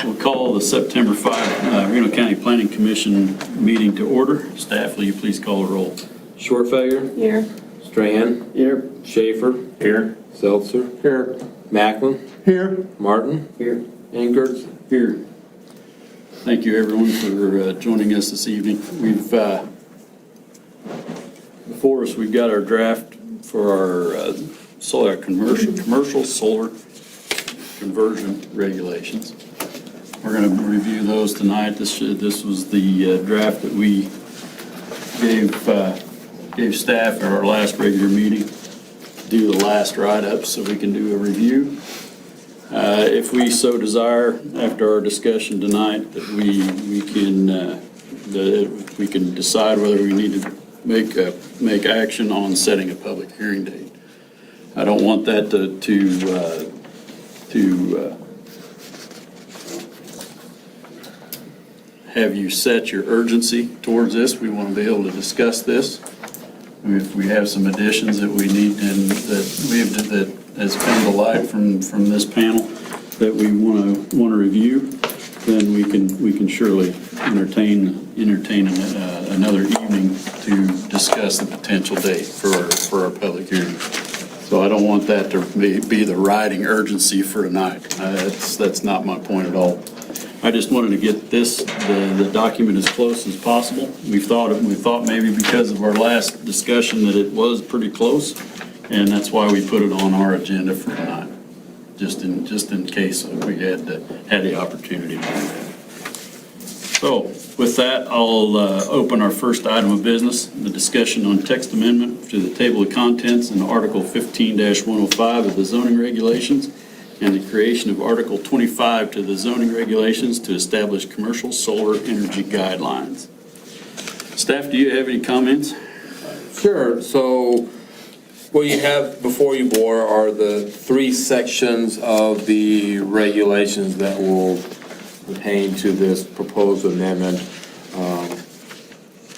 We'll call the September 5 Reno County Planning Commission meeting to order. Staff, will you please call the roll? Shortfeger. Here. Strahan. Here. Schaefer. Here. Seltzer. Here. Macklin. Here. Martin. Here. And Gertz. Here. Thank you, everyone, for joining us this evening. We've before us, we've got our draft for our commercial solar conversion regulations. We're going to review those tonight. This was the draft that we gave staff at our last regular meeting. Do the last write-up so we can do a review. If we so desire, after our discussion tonight, that we can decide whether we need to make action on setting a public hearing date. I don't want that to have you set your urgency towards this. We want to be able to discuss this. If we have some additions that we need and that has come to light from this panel that we want to review, then we can surely entertain another evening to discuss the potential date for our public hearing. So I don't want that to be the riding urgency for tonight. That's not my point at all. I just wanted to get the document as close as possible. We thought maybe because of our last discussion that it was pretty close, and that's why we put it on our agenda for tonight, just in case we had the opportunity to do that. So with that, I'll open our first item of business, the discussion on text amendment to the table of contents in Article 15-105 of the zoning regulations and the creation of Article 25 to the zoning regulations to establish commercial solar energy guidelines. Staff, do you have any comments? Sure. So what you have before you, Board, are the three sections of the regulations that will pertain to this proposed amendment.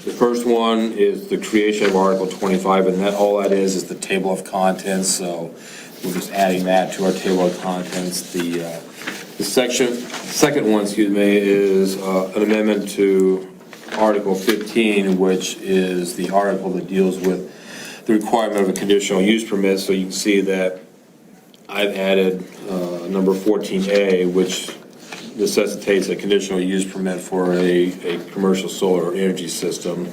The first one is the creation of Article 25, and all that is the table of contents. So we're just adding that to our table of contents. The second one, is an amendment to Article 15, which is the article that deals with the requirement of a conditional use permit. So you can see that I've added number 14A, which necessitates a conditional use permit for a commercial solar energy system.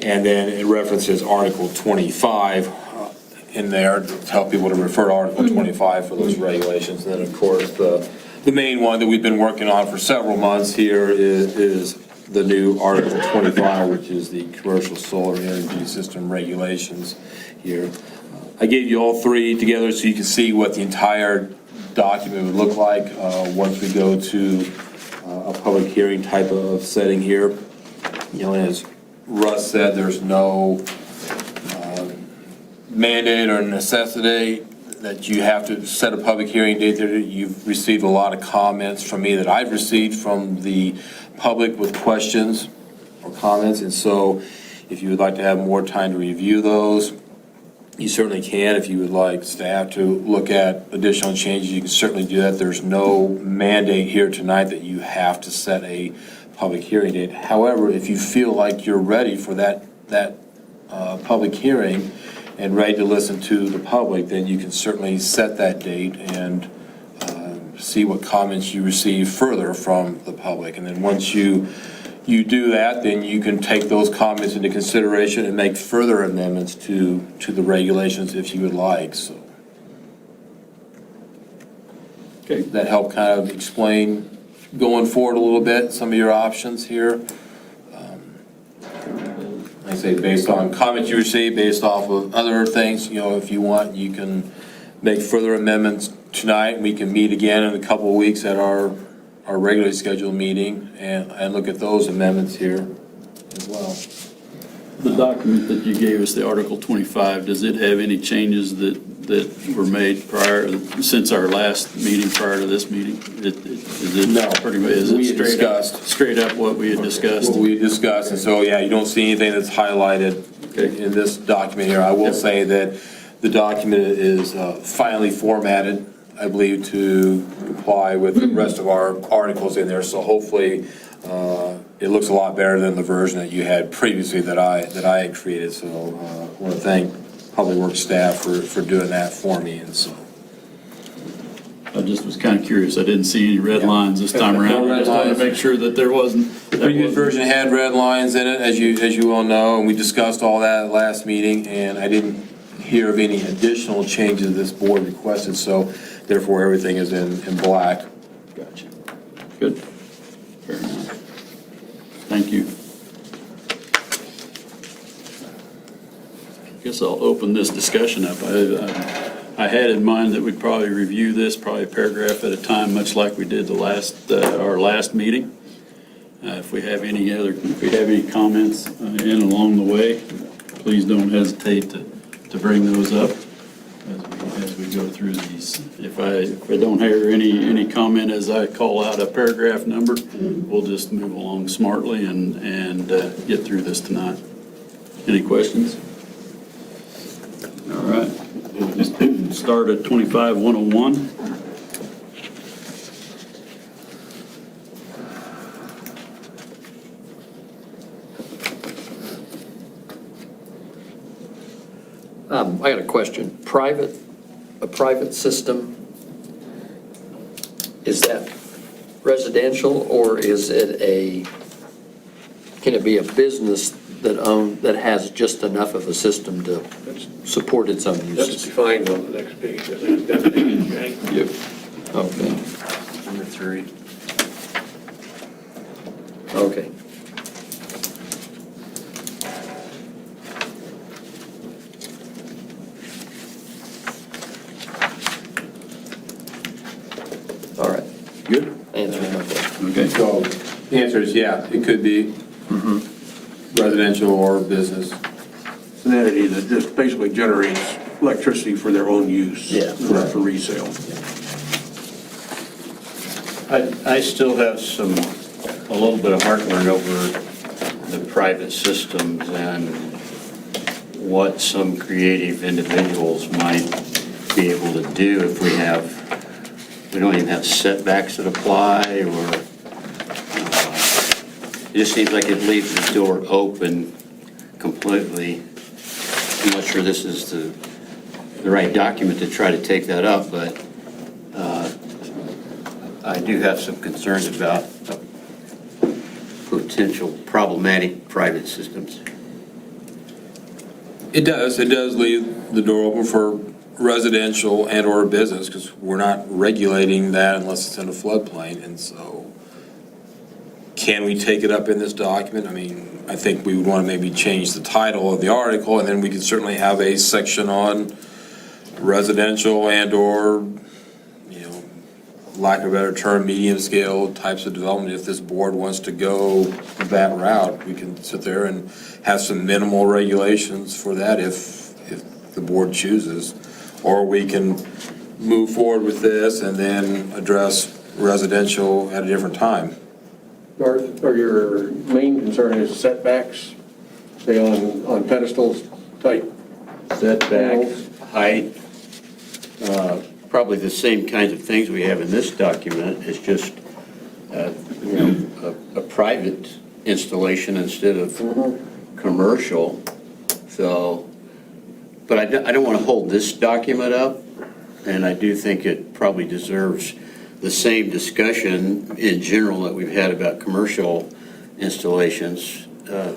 And then it references Article 25 in there to help people to refer to Article 25 for those regulations. And then, of course, the main one that we've been working on for several months here is the new Article 25, which is the commercial solar energy system regulations here. I gave you all three together so you can see what the entire document would look like once we go to a public hearing type of setting here. As Russ said, there's no mandate or necessity that you have to set a public hearing date. You've received a lot of comments from me that I've received from the public with questions or comments, and so if you would like to have more time to review those, you certainly can. If you would like staff to look at additional changes, you can certainly do that. There's no mandate here tonight that you have to set a public hearing date. However, if you feel like you're ready for that public hearing and ready to listen to the public, then you can certainly set that date and see what comments you receive further from the public. And then once you do that, then you can take those comments into consideration and make further amendments to the regulations if you would like. So, Okay. That help kind of explain going forward a little bit some of your options here. Like I say, based on comments you receive, based off of other things, if you want, you can make further amendments tonight. We can meet again in a couple of weeks at our regularly scheduled meeting and look at those amendments here as well. The document that you gave us, the Article 25, does it have any changes that were made since our last meeting prior to this meeting? No. Pretty much, is it straight up what we had discussed? What we discussed, and so, yeah, you don't see anything that's highlighted in this document here. I will say that the document is finally formatted. I believe, to comply with the rest of our articles in there, so hopefully it looks a lot better than the version that you had previously that I had created, so I want to thank Public Works staff for doing that for me, and so. I just was kind of curious. I didn't see any red lines this time around. No I red just wanted lines. to make sure that there wasn't. The previous version had red lines in it, as you all know, and we discussed all that last meeting, and I didn't hear of any additional changes this board requested, so therefore everything is in black. Gotcha. Good. Fair enough. Thank you. Guess I'll open this discussion up. I had in mind that we'd probably review this probably a paragraph at a time, much like we did our last meeting. If we have any comments in along the way, please don't hesitate to bring those up as we go through these. If I don't hear any comment as I call out a paragraph number, we'll just move along smartly and get through this tonight. Any questions? All right, we'll just start at 25-101. I got a question. A private system, is that residential or is it can it be a business that has just enough of a system to support its own That's uses? defined on the next page, I think, definition, right? Yep. Okay, Number 3. okay. All right, Good? answering my question. Okay. So the answer is, yeah, it could be residential or business. It's an entity that just basically generates electricity for their own use. Yeah. Not for resale. I still have a little bit of heartburn over the private systems and what some creative individuals might be able to do if we don't even have setbacks that apply, or it just seems like it leaves the door open completely. I'm not sure this is the right document to try to take that up, but I do have some concerns about potential problematic private systems. It does leave the door open for residential and or business, because we're not regulating that unless it's in a floodplain, and so can we take it up in this document? I mean, I think we would want to maybe change the title of the article, and then we could certainly have a section on residential and or, lack of a better term, medium scale types of development. If this board wants to go that route, we can sit there and have some minimal regulations for that if the board chooses. Or we can move forward with this and then address residential at a different time. Garth, or your main concern is setbacks, say on pedestals type? Setbacks, height, probably the same kinds of things we have in this document. It's just, a private installation instead of commercial. So, but I don't want to hold this document up, and I do think it probably deserves the same discussion in general that we've had about commercial installations. I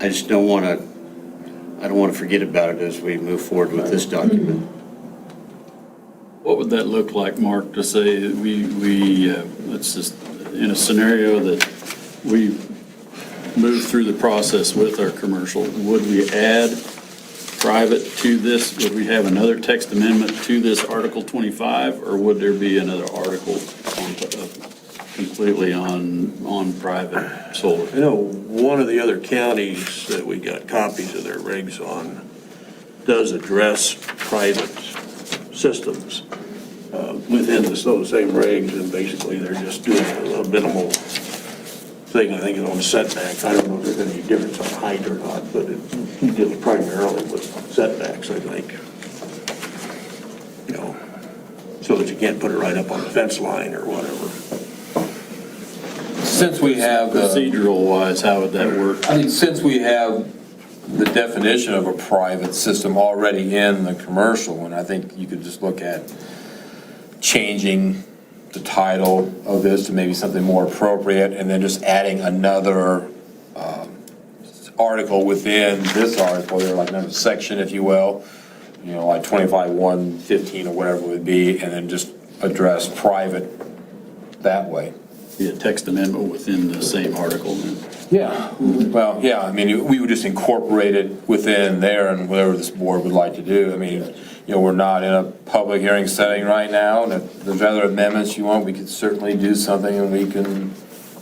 just don't want to forget about it as we move forward with this document. What would that look like, Mark, to say that let's just, in a scenario that we move through the process with our commercial, would we add private to this? Would we have another text amendment to this Article 25, or would there be another article completely on private solar? I know one of the other counties that we got copies of their regs on does address private systems within those same regs, and basically they're just doing a minimal thing. I think it's on setbacks. I don't know if there's any difference on height or not, but he deals primarily with setbacks, I think. so that you can't put it right up on the fence line or whatever. Since we have the, Procedural wise, how would that work? I mean, since we have the definition of a private system already in the commercial one, I think you could just look at changing the title of this to maybe something more appropriate, and then just adding another article within this article, there, like another section, if you will, you know, like 25-115 or whatever it would be, and then just address private that way. Be a text amendment within the same article then? Yeah, well, yeah, I mean, we would just incorporate it within there and whatever this board would like to do. I mean, you know, we're not in a public hearing setting right now, and if there's other amendments you want, we could certainly do something and we can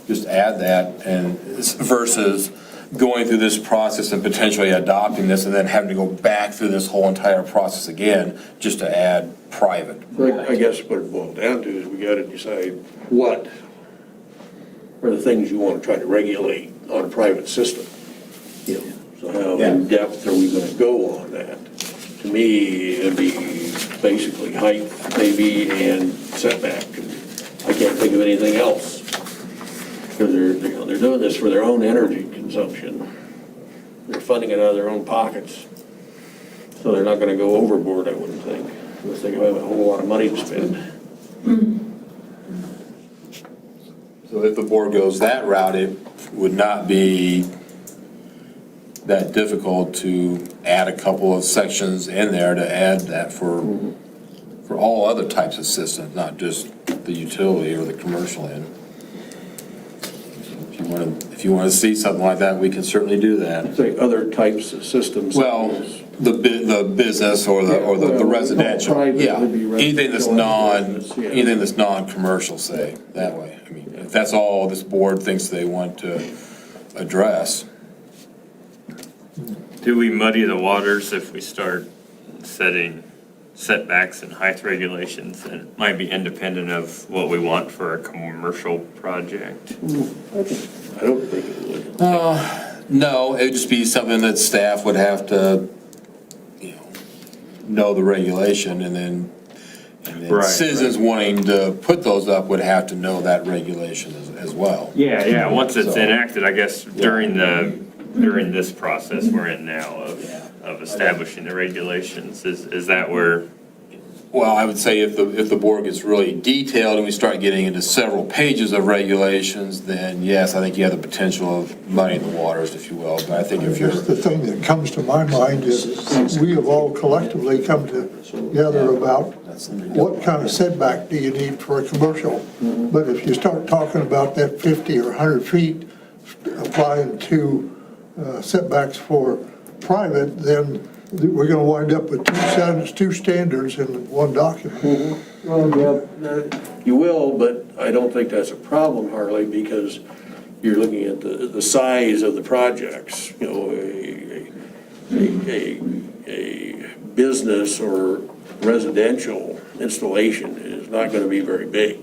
just add that, and versus going through this process and potentially adopting this and then having to go back through this whole entire process again just to add private. Right. I guess what it boils down to is we gotta decide what are the things you wanna try to regulate on a private system. You know, so how in depth are we gonna go on that? To me, it'd be basically height maybe and setback. I can't think of anything else. Because they're doing this for their own energy consumption. They're funding it out of their own pockets. So they're not gonna go overboard, I wouldn't think, unless they have a whole lot of money to spend. So if the board goes that route, it would not be that difficult to add a couple of sections in there to add that for all other types of systems, not just the utility or the commercial end. If you want to see something like that, we can certainly do that. Say other types of systems. Well, the business or the residential, private yeah. would be Anything that's residential, yeah. anything that's non-commercial, say, that way. I mean, if that's all this board thinks they want to address. Do we muddy the waters if we start setting setbacks and height regulations that might be independent of what we want for a commercial project? I don't think it would. No, it would just be something that staff would have to, you know the regulation, and then Right, citizens wanting to put those up would have to know that regulation as well. Yeah, once it's So- enacted, I guess during this process we're in now of establishing the regulations, is that where? Well, I would say if the board gets really detailed and we start getting into several pages of regulations, then yes, I think you have the potential of muddying the waters, if you will. But I think if you're, Just the thing that comes to my mind is we have all collectively come together about what kind of setback do you need for a commercial? But if you start talking about that 50 or 100 feet applying to setbacks for private, then we're going to wind up with two standards in one document. Well, yeah, you will, but I don't think that's a problem, Harley, because you're looking at the size of the projects. You know, a business or residential installation is not gonna be very big.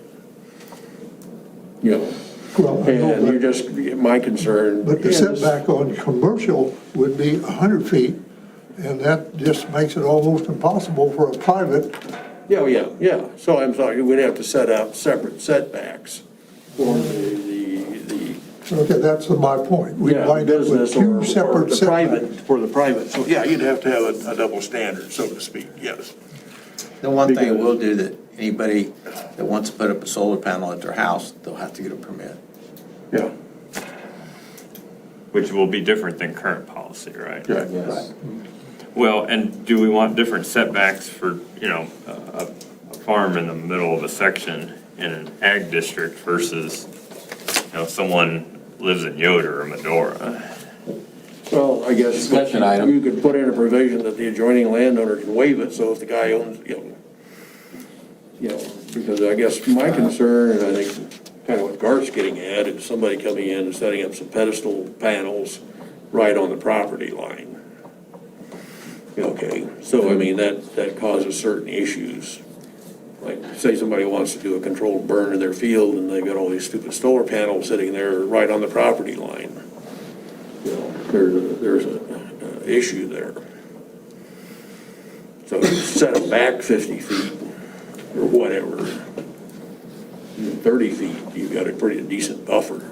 You know, Well, I know, and you're just, my concern but the is. setback on commercial would be 100 feet, and that just makes it almost impossible for a private. Yeah. So I'm sorry, we'd have to set up separate setbacks for the Okay, that's my point. We yeah, wind up with business two or separate the private, setbacks. for the private. So, yeah, you'd have to have a double standard, so to speak, yes. The one thing it will do that anybody that wants to put up a solar panel at their house, they'll have to get a permit. Yeah. Which will be different than current policy, right? Right. yes. Well, and do we want different setbacks for, a farm in the middle of a section in an ag district versus, someone lives in Yoder or Medora? Well, I guess Discussion item. you could put in a provision that the adjoining landowner can waive it, so if the guy owns, because I guess my concern, and I think kind of what Garth's getting at, is somebody coming in and setting up some pedestal panels right on the property line. Okay, so I mean, that causes certain issues. Like, say somebody wants to do a controlled burn in their field and they've got all these stupid solar panels sitting there right on the property line. There's an issue there. So set them back 50 feet, or whatever, 30 feet, you've got a pretty decent buffer.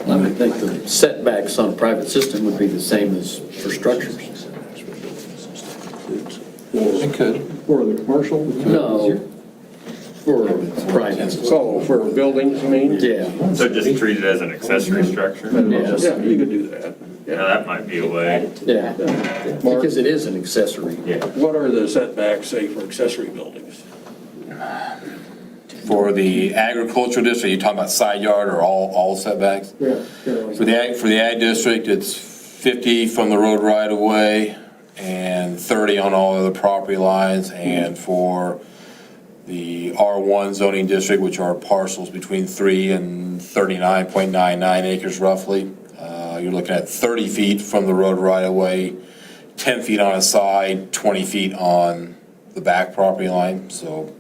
I would think the setbacks on a private system would be the same as for structures. It could. For the commercial? No, for private. Oh, for buildings, I mean? Yeah. So just treat it as an accessory structure? Yeah, you could do that. Yeah, that might be a way. Yeah, because it is an accessory. Yeah. What are the setbacks, say, for accessory buildings? For the agricultural district, you're talking about side yard or all setbacks? Yeah. For the ag district, it's 50 from the road right of way and 30 on all other property lines. And for the R1 zoning district, which are parcels between 3 and 39.99 acres roughly, you're looking at 30 feet from the road right of way, 10 feet on a side, 20 feet on the back property line, so.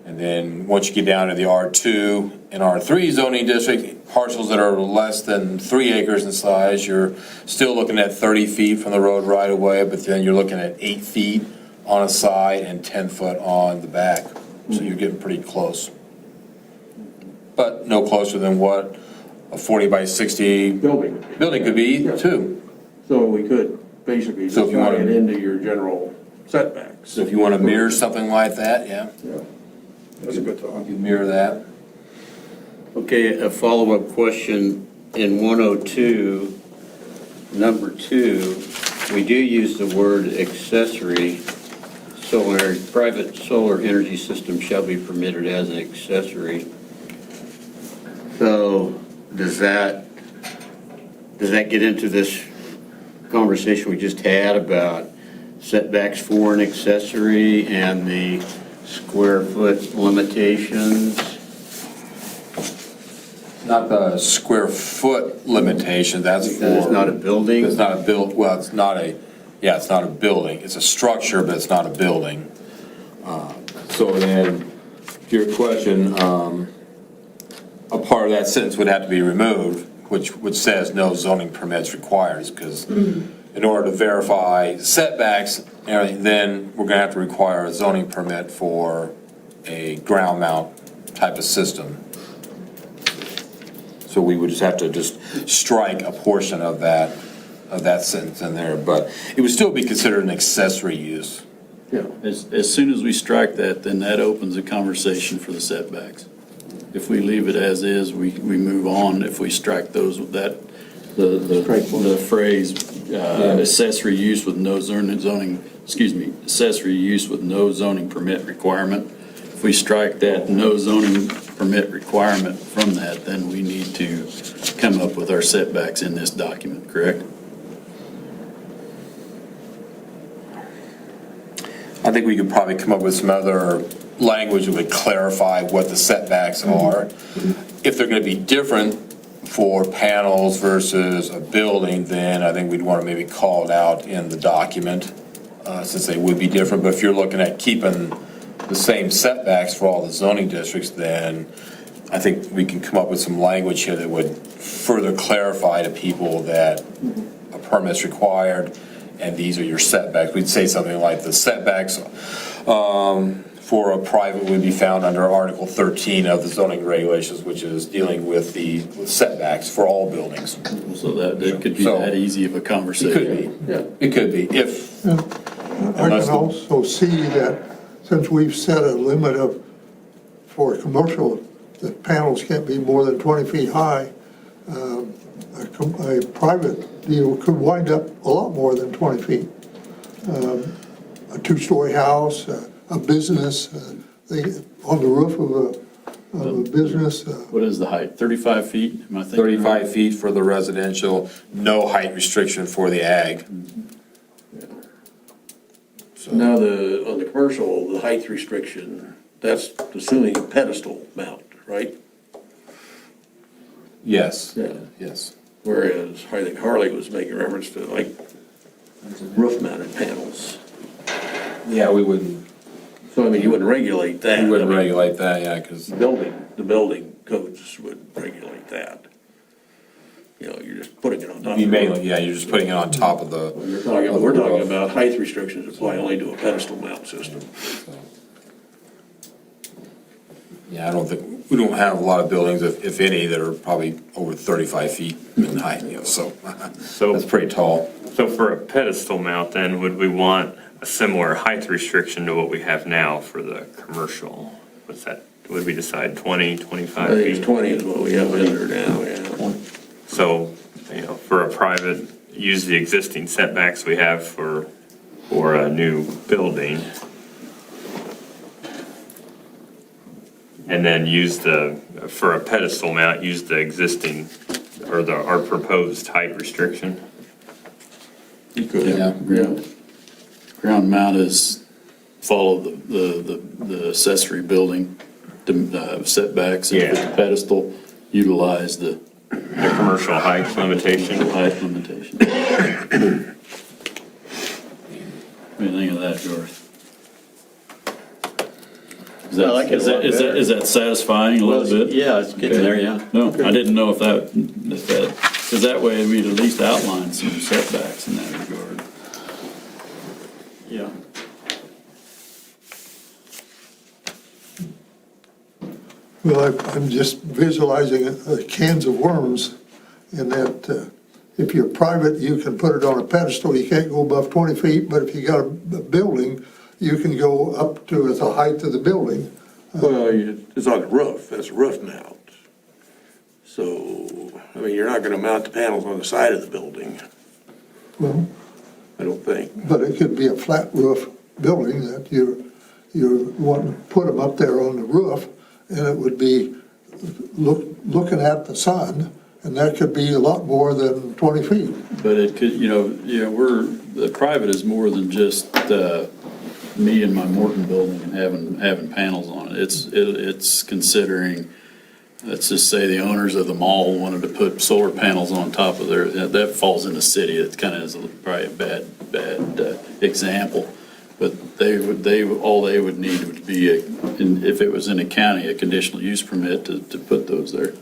And then once you get down to the R2 and R3 zoning district, parcels that are less than 3 acres in size, you're still looking at 30 feet from the road right of way, but then you're looking at 8 feet on a side and 10 foot on the back. So you're getting pretty close. But no closer than what a 40 by 60 Building. building could be too. So we could basically So if just you tie wanna- it into your general setbacks. So if you want to mirror something like that, yeah, Yeah, that's a good thought. you can mirror that. Okay, a follow-up question. In 102, number 2, we do use the word accessory. Solar, private solar energy system shall be permitted as an accessory. So does that get into this conversation we just had about setbacks for an accessory and the square foot limitations? Not the square foot limitation, that's for. It's not a building? It's not a well, it's not a building. It's a structure, but it's not a building. So then, to your question, a part of that sentence would have to be removed, which says no zoning permits required, because in order to verify setbacks and everything, then we're gonna have to require a zoning permit for a ground mount type of system. So we would just have to strike a portion of that sentence in there, but it would still be considered an accessory use. Yeah. As soon as we strike that, then that opens a conversation for the setbacks. If we leave it as is, we move on. If we strike those, the phrase accessory use with no accessory use with no zoning permit requirement. If we strike that no zoning permit requirement from that, then we need to come up with our setbacks in this document, correct? I think we could probably come up with some other language that would clarify what the setbacks are. If they're gonna be different for panels versus a building, then I think we'd wanna maybe call it out in the document, since they would be different. But if you're looking at keeping the same setbacks for all the zoning districts, then I think we can come up with some language here that would further clarify to people that a permit's required and these are your setbacks. We'd say something like the setbacks for a private would be found under Article 13 of the zoning regulations, which is dealing with with setbacks for all buildings. So that could be So- that easy of a It conversation. could be, it could be, if, I Unless can the- also see that since we've set a limit for commercial, the panels can't be more than 20 feet high, a private deal could wind up a lot more than 20 feet. A two-story house, a business, on the roof of a business. What is the height? 35 feet? Am I thinking? 35 feet for the residential, no height restriction for the ag. Now, on the commercial, the height restriction, that's assuming a pedestal mount, right? Yes, Yeah. yes. Whereas I think Harley was making reference to like roof mounted panels. Yeah, we wouldn't So, I mean, you wouldn't regulate that. We wouldn't I mean, regulate that, yeah, because, the building codes would regulate that. You know, you're just putting it on top. you mainly, yeah, you're just putting it on top of the. We're talking about height restrictions apply only to a pedestal mount system. Yeah, I don't think, we don't have a lot of buildings, if any, that are probably over 35 feet in height, you know, so So, that's pretty tall. so for a pedestal mount then, would we want a similar height restriction to what we have now for the commercial? What's that, would we decide 20, 25 I think it's feet? 20 is what we have in there now, yeah. So, you know, for a private, use the existing setbacks we have for a new building. And then use for a pedestal mount, use the existing, or our proposed height restriction. You could. Yeah. Ground mount is follow the accessory building setbacks. And with Yeah. the pedestal, utilize the The commercial height limitation. height limitation. What do you think of that, Garth? Is I like it a lot better. is that satisfying a little bit? Yeah, it's getting there, yeah. No, I didn't know if that, because that way we'd at least outline some setbacks in that regard. Yeah. Well, I'm just visualizing cans of worms in that if you're private, you can put it on a pedestal, you can't go above 20 feet, but if you got a building, you can go up to the height of the building. Well, it's on the roof, that's a roof mount. So, I mean, you're not gonna mount the panels on the side of the building, Well, I don't think. but it could be a flat roof building that you want to put them up there on the roof, and it would be looking at the sun, and that could be a lot more than 20 feet. But it could, the private is more than just me and my Morton building and having panels on it. It's considering, let's just say the owners of the mall wanted to put solar panels on top of that falls in the city. It kind of is probably a bad example. But all they would need would be, if it was in a county, a conditional use permit to put those there.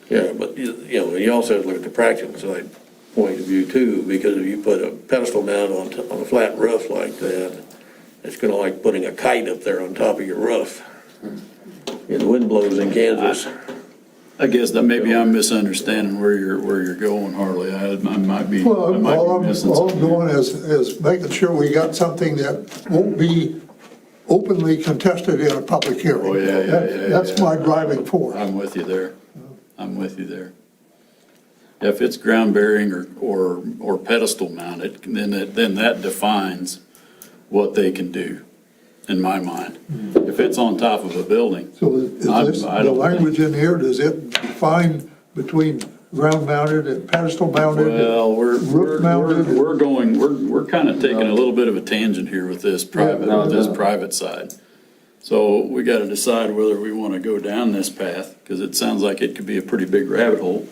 Yeah, but, you also have to look at the practical side point of view too, because if you put a pedestal mount on a flat roof like that, it's gonna like putting a kite up there on top of your roof. And the wind blows in Kansas. I guess that maybe I'm misunderstanding where you're going, Harley. I might be. Well, I might be all missing I'm something. doing is making sure we got something that won't be openly contested in a public hearing. Oh, yeah. That's my driving force. I'm with you there. If it's ground bearing or pedestal mounted, then that defines what they can do, in my mind. If it's on top of a building, So is this, I the don't language in here, does it define between ground mounted and pedestal mounted? well, Roof mounted? we're kind of taking a little bit of a tangent here with this private side. So we got to decide whether we want to go down this path, because it sounds like it could be a pretty big rabbit hole.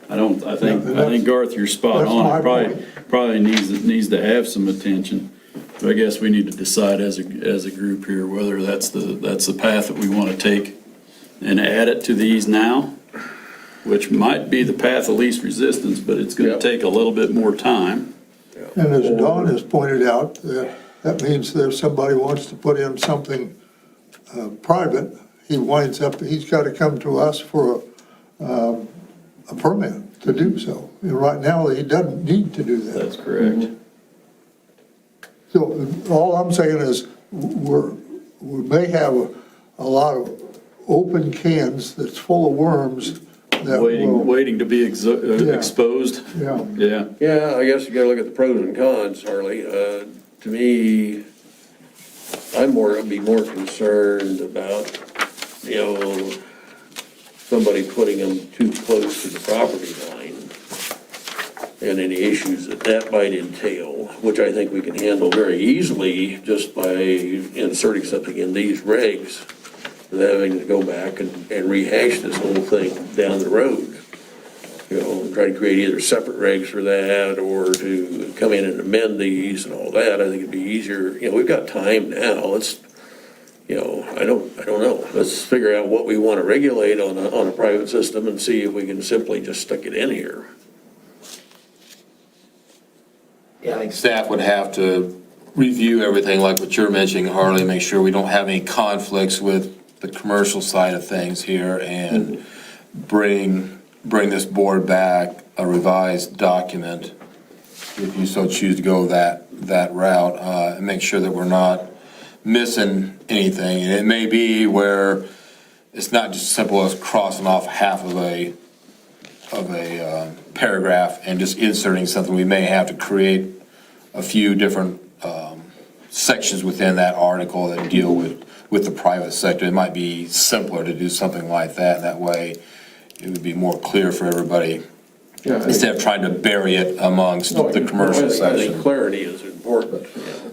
I think Garth, you're spot that's on. my It probably needs to have some attention. So I guess we need to decide as a group here whether that's the path that we want to take and add it to these now, which might be the path of least resistance, but it's going to take a little bit more time. And as Don has pointed out, that means that if somebody wants to put in something private, he's got to come to us for a permit to do so. And right now, he doesn't need to do that. That's correct. So all I'm saying is, we may have a lot of open cans that's full of worms that will, Waiting to be exposed. yeah. Yeah. Yeah, I guess you gotta look at the pros and cons, Harley. To me, I'd be more concerned about, somebody putting them too close to the property line and any issues that might entail, which I think we can handle very easily just by inserting something in these regs, and having to go back and rehash this whole thing down the road. And try to create either separate regs for that or to come in and amend these and all that. I think it'd be easier, we've got time now. I don't know. Let's figure out what we want to regulate on a private system and see if we can simply just stick it in here. Yeah, I think staff would have to review everything like what you're mentioning, Harley, make sure we don't have any conflicts with the commercial side of things here and bring this board back a revised document if you so choose to go that route, and make sure that we're not missing anything. And it may be where it's not just simple as crossing off half of a paragraph and just inserting something. We may have to create a few different sections within that article that deal with the private sector. It might be simpler to do something like that. That way, it would be more clear for everybody instead of trying to bury it amongst the commercial I section. think clarity is important.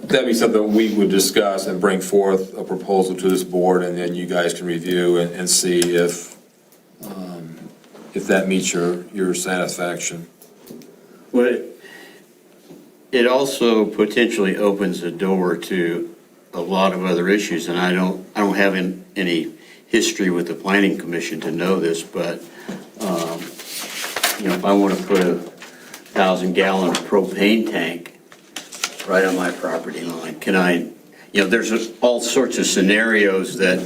That'd be something we would discuss and bring forth a proposal to this board, and then you guys can review and see if that meets your satisfaction. Well, it also potentially opens the door to a lot of other issues, and I don't have any history with the planning commission to know this, but, if I want to put a 1,000-gallon propane tank right on my property line, can I, there's all sorts of scenarios that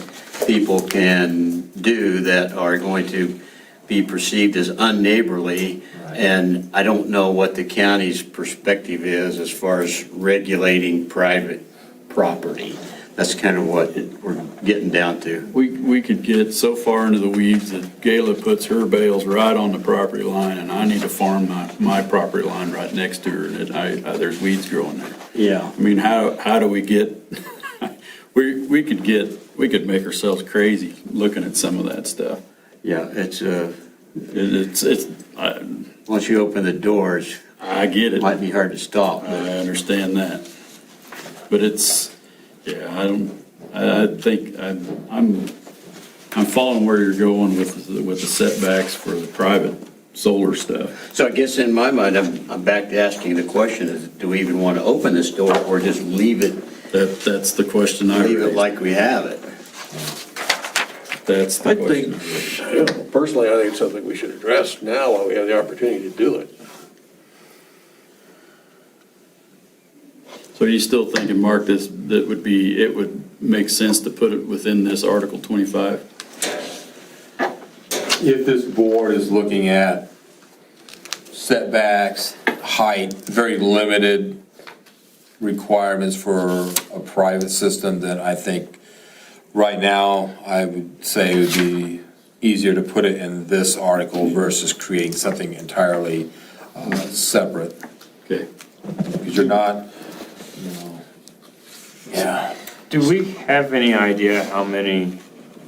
people can do that are going to be perceived as unneighborly, and I don't know what the county's perspective is as far as regulating private property. That's kind of what we're getting down to. We could get so far into the weeds that Gayla puts her bales right on the property line, and I need to farm my property line right next to her, and there's weeds growing there. Yeah. I mean, how do we get, we could make ourselves crazy looking at some of that stuff. Yeah, it's Once you open the doors, I get it it. might be hard to stop. I understand that. But I think I'm following where you're going with the setbacks for the private solar stuff. So I guess in my mind, I'm back to asking the question is, do we even want to open this door or just leave it That's the question I raised. like we have it? That's the I question. think, personally, I think it's something we should address now while we have the opportunity to do it. So you still thinking, Mark, it would make sense to put it within this Article 25? If this board is looking at setbacks, height, very limited requirements for a private system, then I think right now, I would say it would be easier to put it in this article versus creating something entirely separate. Okay. Because you're not, yeah. Do we have any idea how many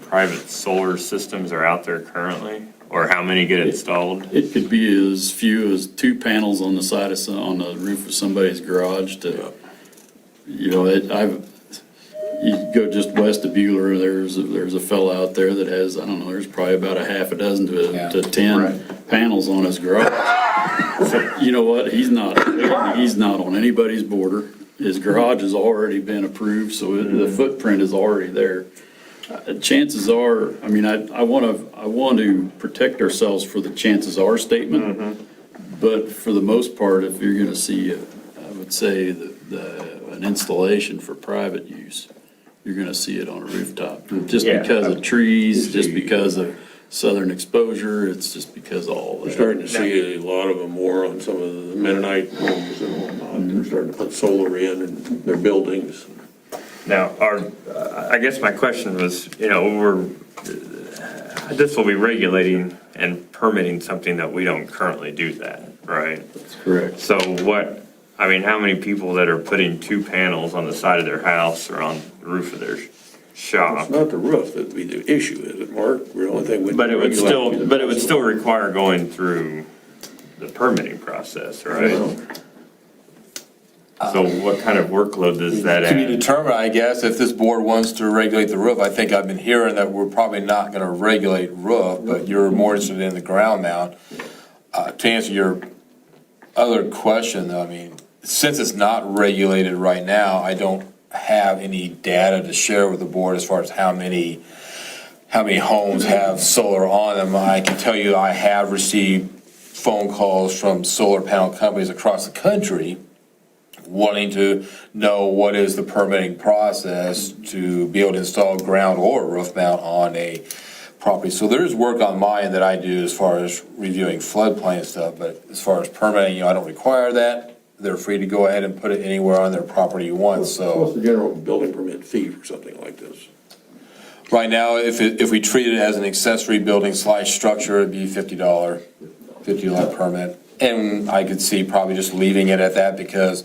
private solar systems are out there currently? Or how many get installed? It could be as few as 2 panels on the side of on the roof of somebody's garage to, you go just west of Bueller, there's a fella out there that has, I don't know, there's probably about a half a dozen to 10 panels on his garage. You know what? He's not on anybody's border. His garage has already been approved, so the footprint is already there. Chances are, I mean, I want to protect ourselves for the chances are statement, but for the most part, if you're going to see, I would say an installation for private use, you're going to see it on a rooftop, just because of trees, just because of southern exposure. It's just because of all We're that. starting to see a lot of them more on some of the Mennonite homes and whatnot. They're starting to put solar in their buildings. Now, I guess my question was, this will be regulating and permitting something that we don't currently do that, right? That's correct. So how many people that are putting 2 panels on the side of their house or on the roof of their shop? It's not the roof that'd be the issue, is it, Mark? The only thing we'd But it would regulate- still require going through the permitting process, right? So what kind of workload does that To be add? determined, I guess, if this board wants to regulate the roof. I think I've been hearing that we're probably not going to regulate roof, but you're more interested in the ground mount. To answer your other question, though, I mean, since it's not regulated right now, I don't have any data to share with the board as far as how many homes have solar on them. I can tell you I have received phone calls from solar panel companies across the country wanting to know what is the permitting process to be able to install ground or roof mount on a property. So there's work on my end that I do as far as reviewing floodplain stuff, but as far as permitting, I don't require that. They're free to go ahead and put it anywhere on their property you want, so. What's the general building permit fee for something like this? Right now, if we treat it as an accessory building / structure, it'd be $50 permit. And I could see probably just leaving it at that because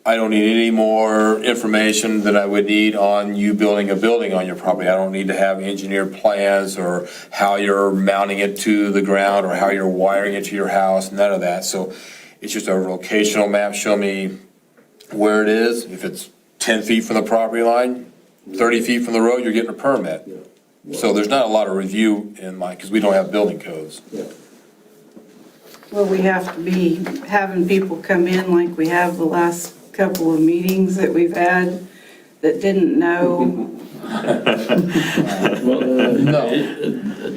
I don't need any more information than I would need on you building a building on your property. I don't need to have engineered plans or how you're mounting it to the ground or how you're wiring it to your house, none of that. So it's just a locational map, show me where it is. If it's 10 feet from the property line, 30 feet from the road, you're getting a permit. So there's not a lot of review in because we don't have building codes. Well, we have to be having people come in like we have the last couple of meetings that we've had that didn't know.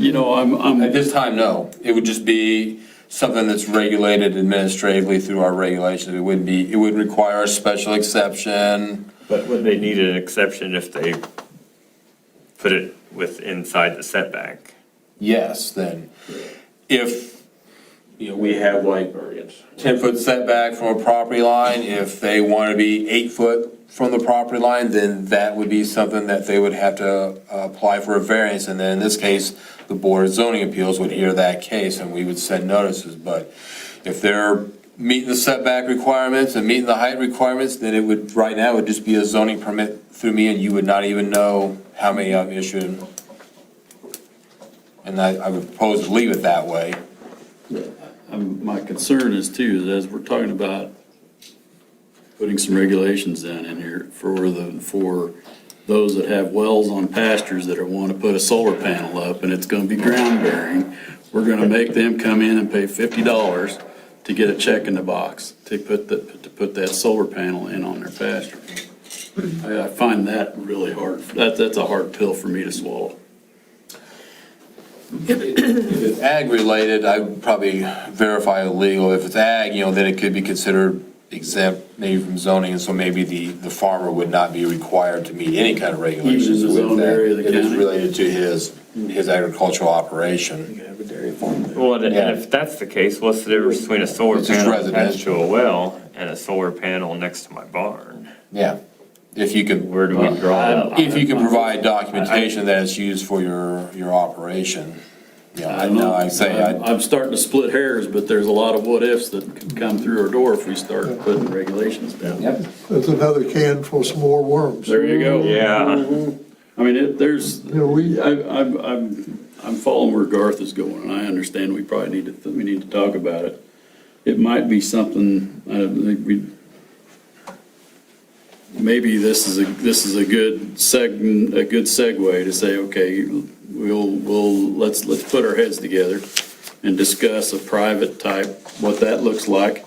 No. I'm At this time, no. It would just be something that's regulated administratively through our regulations. It would require a special exception. But would they need an exception if they put it inside the setback? Yes, then if, we have like Variance. 10-foot setback from a property line, if they want to be 8 foot from the property line, then that would be something that they would have to apply for a variance. And then in this case, the Board of Zoning Appeals would hear that case and we would send notices. But if they're meeting the setback requirements and meeting the height requirements, then right now, it would just be a zoning permit through me and you would not even know how many I've issued. And I would propose to leave it that way. My concern is too, is as we're talking about putting some regulations down in here for those that have wells on pastures that want to put a solar panel up and it's going to be ground bearing, we're going to make them come in and pay $50 to get a check in the box to put that solar panel in on their pasture. I find that really hard. That's a hard pill for me to swallow. If it's ag related, I would probably verify legal. If it's ag, then it could be considered exempt maybe from zoning, and so maybe the farmer would not be required to meet any kind of regulations Even in the with zone that. area of the It is county? related to his agricultural operation. You can have a dairy farm. Well, and Yeah. if that's the case, what's the difference between a solar It's just panel attached residential. to a well and a solar panel next to my barn? Yeah, if you could, Where do we draw that line? if you can provide documentation that it's used for your operation. I know, I'm starting to split hairs, but there's a lot of what ifs that could come through our door if we start putting regulations down. There's another can for some more worms. There you go. Yeah. I mean, there's, We, I'm following where Garth is going, and I understand we probably need to talk about it. It might be something, maybe this is a good segue to say, okay, let's put our heads together and discuss a private type, what that looks like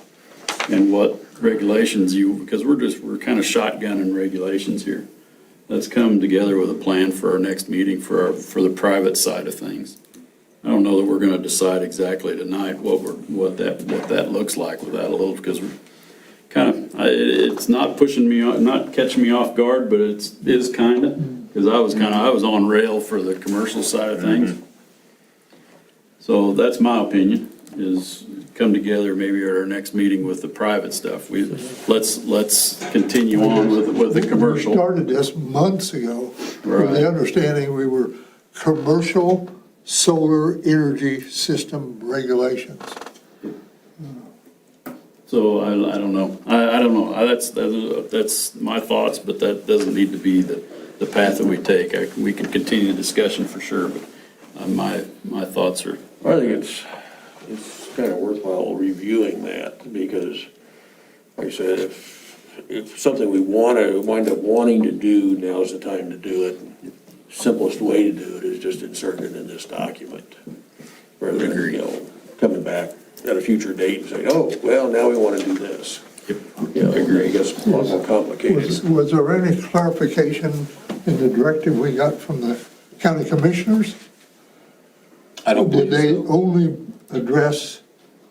and what regulations because we're kind of shotgunning regulations here. Let's come together with a plan for our next meeting for the private side of things. I don't know that we're gonna decide exactly tonight what that looks like without a little, because we're it's not pushing me, not catching me off guard, but is kind of, because I was on rail for the commercial side of things. So that's my opinion, is come together maybe at our next meeting with the private stuff. Let's continue on with the commercial. We started this months ago with Right. the understanding we were commercial solar energy system regulations. So I don't know. I don't know. That's my thoughts, but that doesn't need to be the path that we take. We can continue the discussion for sure, but my thoughts are. I think it's kind of worthwhile reviewing that, because, like I said, if something we wind up wanting to do, now's the time to do it. Simplest way to do it is just insert it in this document, rather than, coming back at a future date and saying, oh, well, now we want to do this. Yep. you know, it gets a lot more complicated. Was there any clarification in the directive we got from the county commissioners? I don't Did believe they so. only address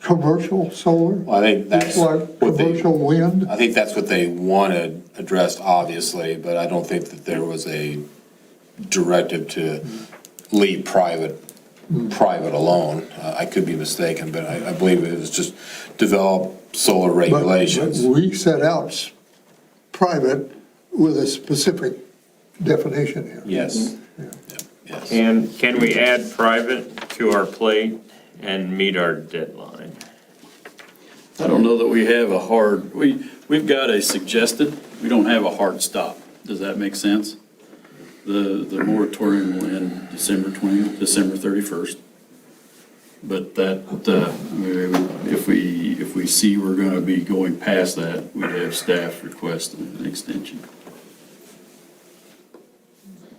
commercial solar? Well, I think that's Like what they, commercial wind? I think that's what they wanted addressed, obviously, but I don't think that there was a directive to leave private alone. I could be mistaken, but I believe it was just develop solar But regulations. we set out private with a specific definition here. Yes. Yeah. Yes. And can we add private to our plate and meet our deadline? I don't know that we have a hard, we've got a suggested, we don't have a hard stop. Does that make sense? The moratorium will end December 31st. But that, if we see we're gonna be going past that, we'd have staff request an extension.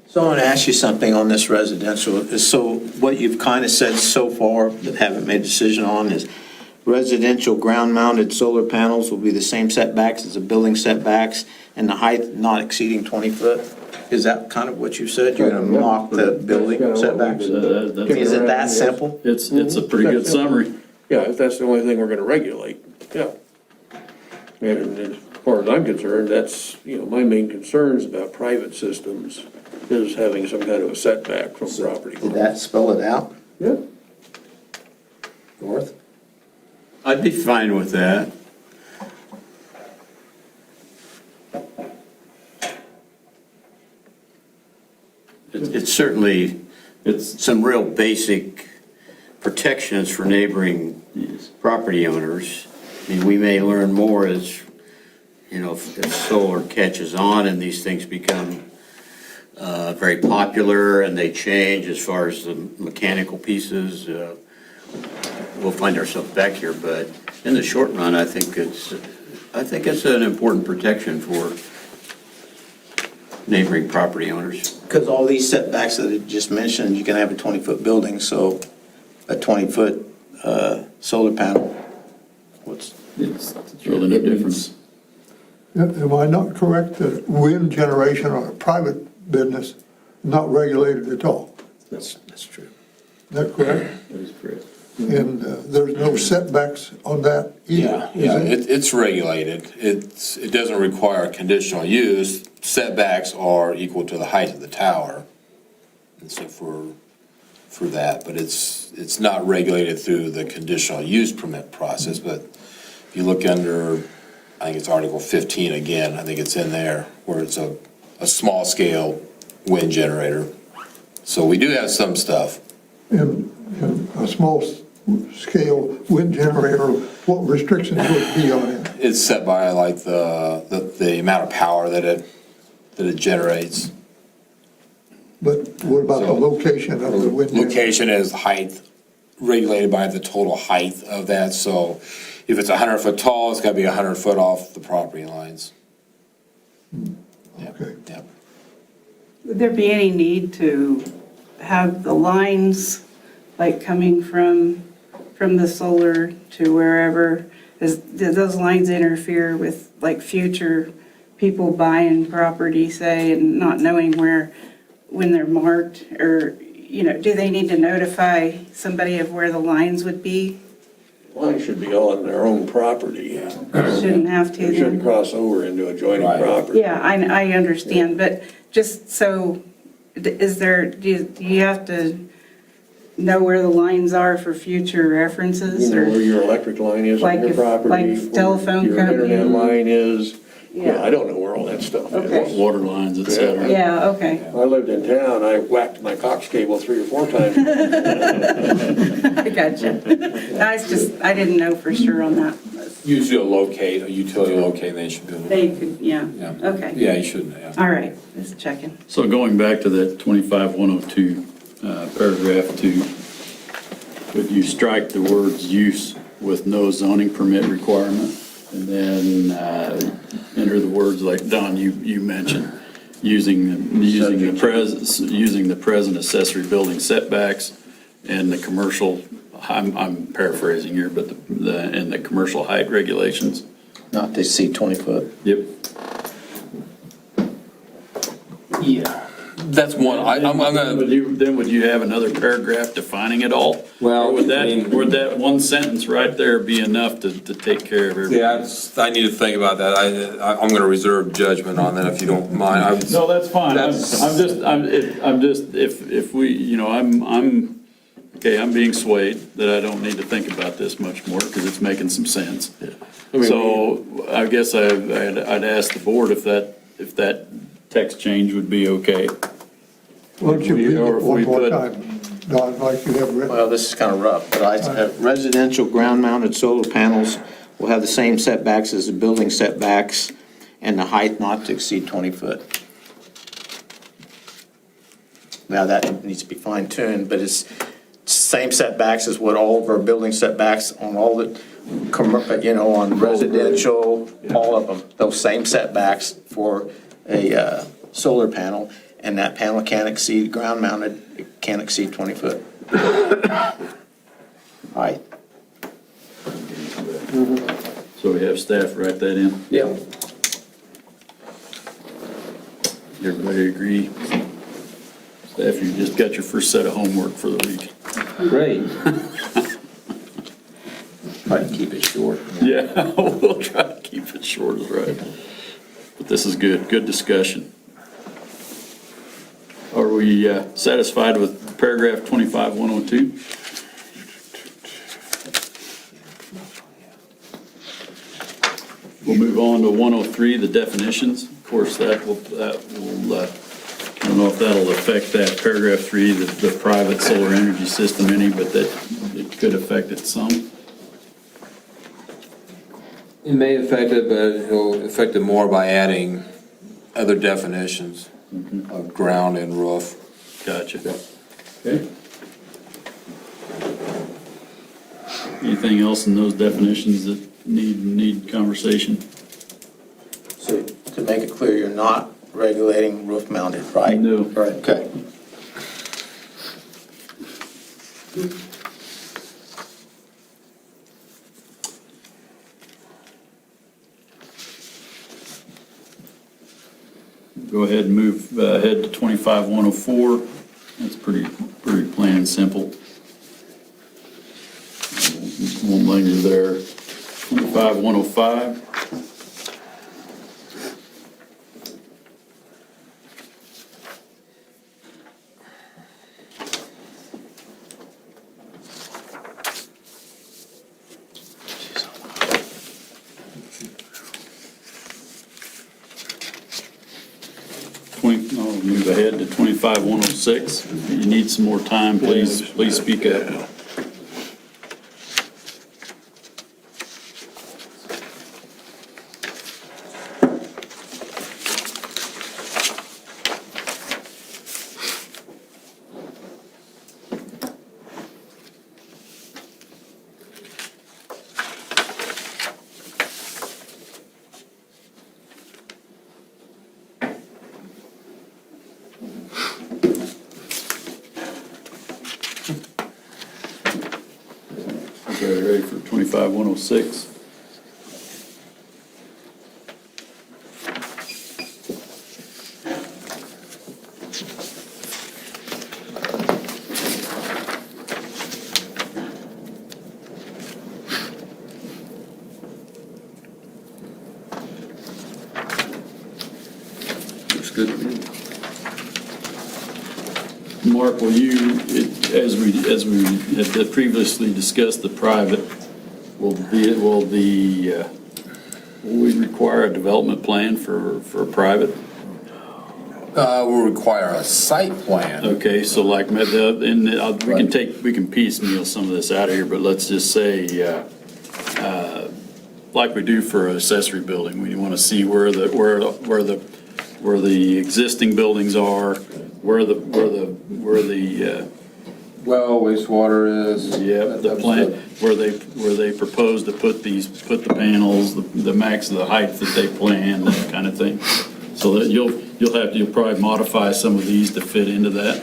So I want to ask you something on this residential. So what you've kind of said so far, but haven't made a decision on, is residential ground-mounted solar panels will be the same setbacks as the building setbacks, and the height not exceeding 20 foot? Is that kind of what you said? You're going to mock the building setbacks? Is it that simple? It's a pretty good summary. Yeah, if that's the only thing we're gonna regulate, yeah. And as far as I'm concerned, that's, you know, my main concerns about private systems is having some kind of a setback from property. Did that spell it out, Yeah. North? I'd be fine with that. It's certainly, it's some real basic protections for neighboring property owners. I mean, we may learn more as, if solar catches on and these things become very popular and they change as far as the mechanical pieces. We'll find ourselves back here, but in the short run, I think it's an important protection for neighboring property owners. Because all these setbacks that I just mentioned, you can have a 20-foot building, so a 20-foot solar panel, It's really no difference. Am I not correct that wind generation on a private business not regulated at all? That's true. Is that correct? That is correct. And there's no setbacks on that either? Yeah, is it? it's regulated. It doesn't require conditional use. Setbacks are equal to the height of the tower. And so for that, but it's not regulated through the conditional use permit process. But if you look under, I think it's Article 15 again, I think it's in there, where it's a small scale wind generator. So we do have some stuff. And a small scale wind generator, what restrictions would be on it? It's set by like the amount of power that it generates. But what about the So, location of the wind generator? Location is height, regulated by the total height of that. So if it's 100 foot tall, it's got to be 100 foot off the property lines. Okay. Yeah. Would there be any need to have the lines, like coming from the solar to wherever? Do those lines interfere with like future people buying property, say, and not knowing when they're marked? Or, do they need to notify somebody of where the lines would be? Lines should be on their own property. Shouldn't have to They shouldn't then? cross over into adjoining Right. property. Yeah, I understand, but just so, do you have to know where the lines are for future references? You know Or where your electric line is on Like your if- property. like where telephone your company? internet line is. Yeah. I don't know where all that stuff Okay. is. Water lines, et cetera. Yeah, okay. I lived in town, I whacked my cox cable 3 or 4 times. I gotcha. I didn't know for sure on that. Usually a utility locate, they should be able to. They could, yeah, Yeah. okay. Yeah, you shouldn't, yeah. All right, just checking. So going back to that 25102, paragraph 2, would you strike the words use with no zoning permit requirement? And then enter the words like, Don, you mentioned, using the present accessory building setbacks and the commercial, I'm paraphrasing here, but and the commercial height regulations? Not to exceed 20 foot. Yep. Yeah. That's one, I'm gonna. Then would you have another paragraph defining it all? Well, Or would I mean- would that one sentence right there be enough to take care of everything? Yeah, I need to think about that. I'm gonna reserve judgment on that if you don't mind. I would- No, that's fine. I'm That's- just, if we, you know, I'm being swayed that I don't need to think about this much more because it's making some sense. So I guess I'd ask the board if that text change would be okay. Why don't you read Or it if one we more put- time, Don, like you have written? Well, this is kind of rough, but residential ground-mounted solar panels will have the same setbacks as the building setbacks and the height not to exceed 20 foot. Now, that needs to be fine-tuned, but it's same setbacks as what all of our building setbacks on all the, on residential, all of them, those same setbacks for a solar panel, and that panel can't exceed, ground-mounted, it can't exceed 20 foot. Height. So we have staff write that in. Yeah. Everybody agree? Staff, you just got your first set of homework for the week. Great. Try to keep it short. Yeah, we'll try to keep it short as right. But this is good discussion. Are we satisfied with paragraph 25-102? We'll move on to 103, the definitions. Of course, that will, I don't know if that'll affect that paragraph 3, the private solar energy system any, but that it could affect it some. It may affect it, but it'll affect it more by adding other definitions of ground and roof. Gotcha. Okay. Anything else in those definitions that need conversation? So to make it clear, you're not regulating roof mounted, right? No. Right. Okay. Go ahead and move ahead to 25-104. That's pretty plain and simple. Won't linger there. 25-105. I'll move ahead to 25-106. If you need some more time, please speak up. Okay, ready for 25-106? Looks good to me. Mark, will you, as we had previously discussed, the private, will we require a development plan for a private? Will require a site plan. Okay, so like, we can piecemeal some of this out of here, but let's just say, like we do for an accessory building, we want to see where the existing buildings are, where the Well, wastewater is. the plant, where they propose to put the panels, the max of the height that they plan, that kind of thing. So that you'll probably modify some of these to fit into that.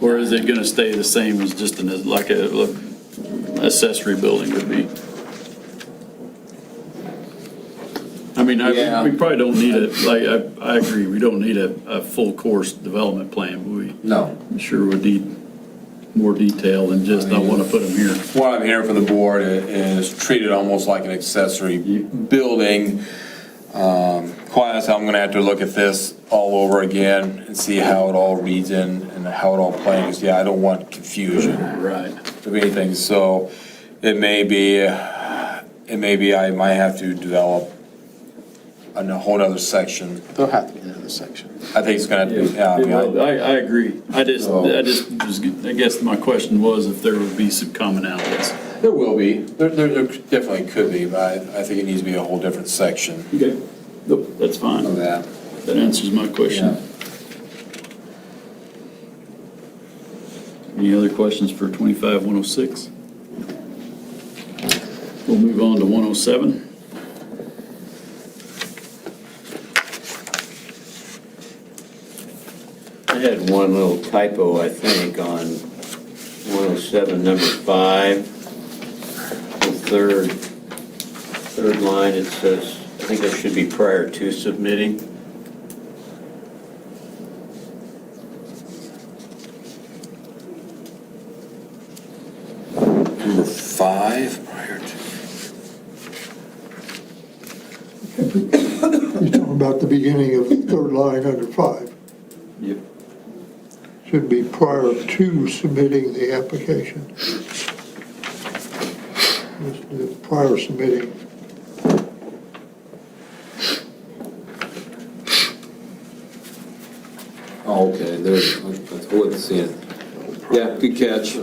Or is it gonna stay the same as just like a accessory building would be? mean, Yeah. we probably don't need I agree, we don't need a full course development plan, but we No. sure would need more detail than just, I want to put them here. What I'm hearing from the board is treat it almost like an accessory building. Quite honestly, I'm gonna have to look at this all over again and see how it all reads in and how it all plays. Yeah, I don't want confusion Right. of anything, so it may be I might have to develop a whole other section. There'll have to be another section. I think it's gonna have to be, yeah, I mean, I agree. I guess my question was if there would be some commonalities. there will be, there definitely could be, but I think it needs to be a whole different section Okay. Nope, that's fine. of that. That answers my question. Any other questions for 25-106? We'll move on to 107. I had one little typo, I think, on 107, number 5, the third line, it says, I think that should be prior to submitting. Number 5, prior to. You're talking about the beginning of the third line under 5. Yep. Should be prior to submitting the application. Just the prior submitting. Oh, okay, there's, I wasn't seeing it. Yeah, good catch.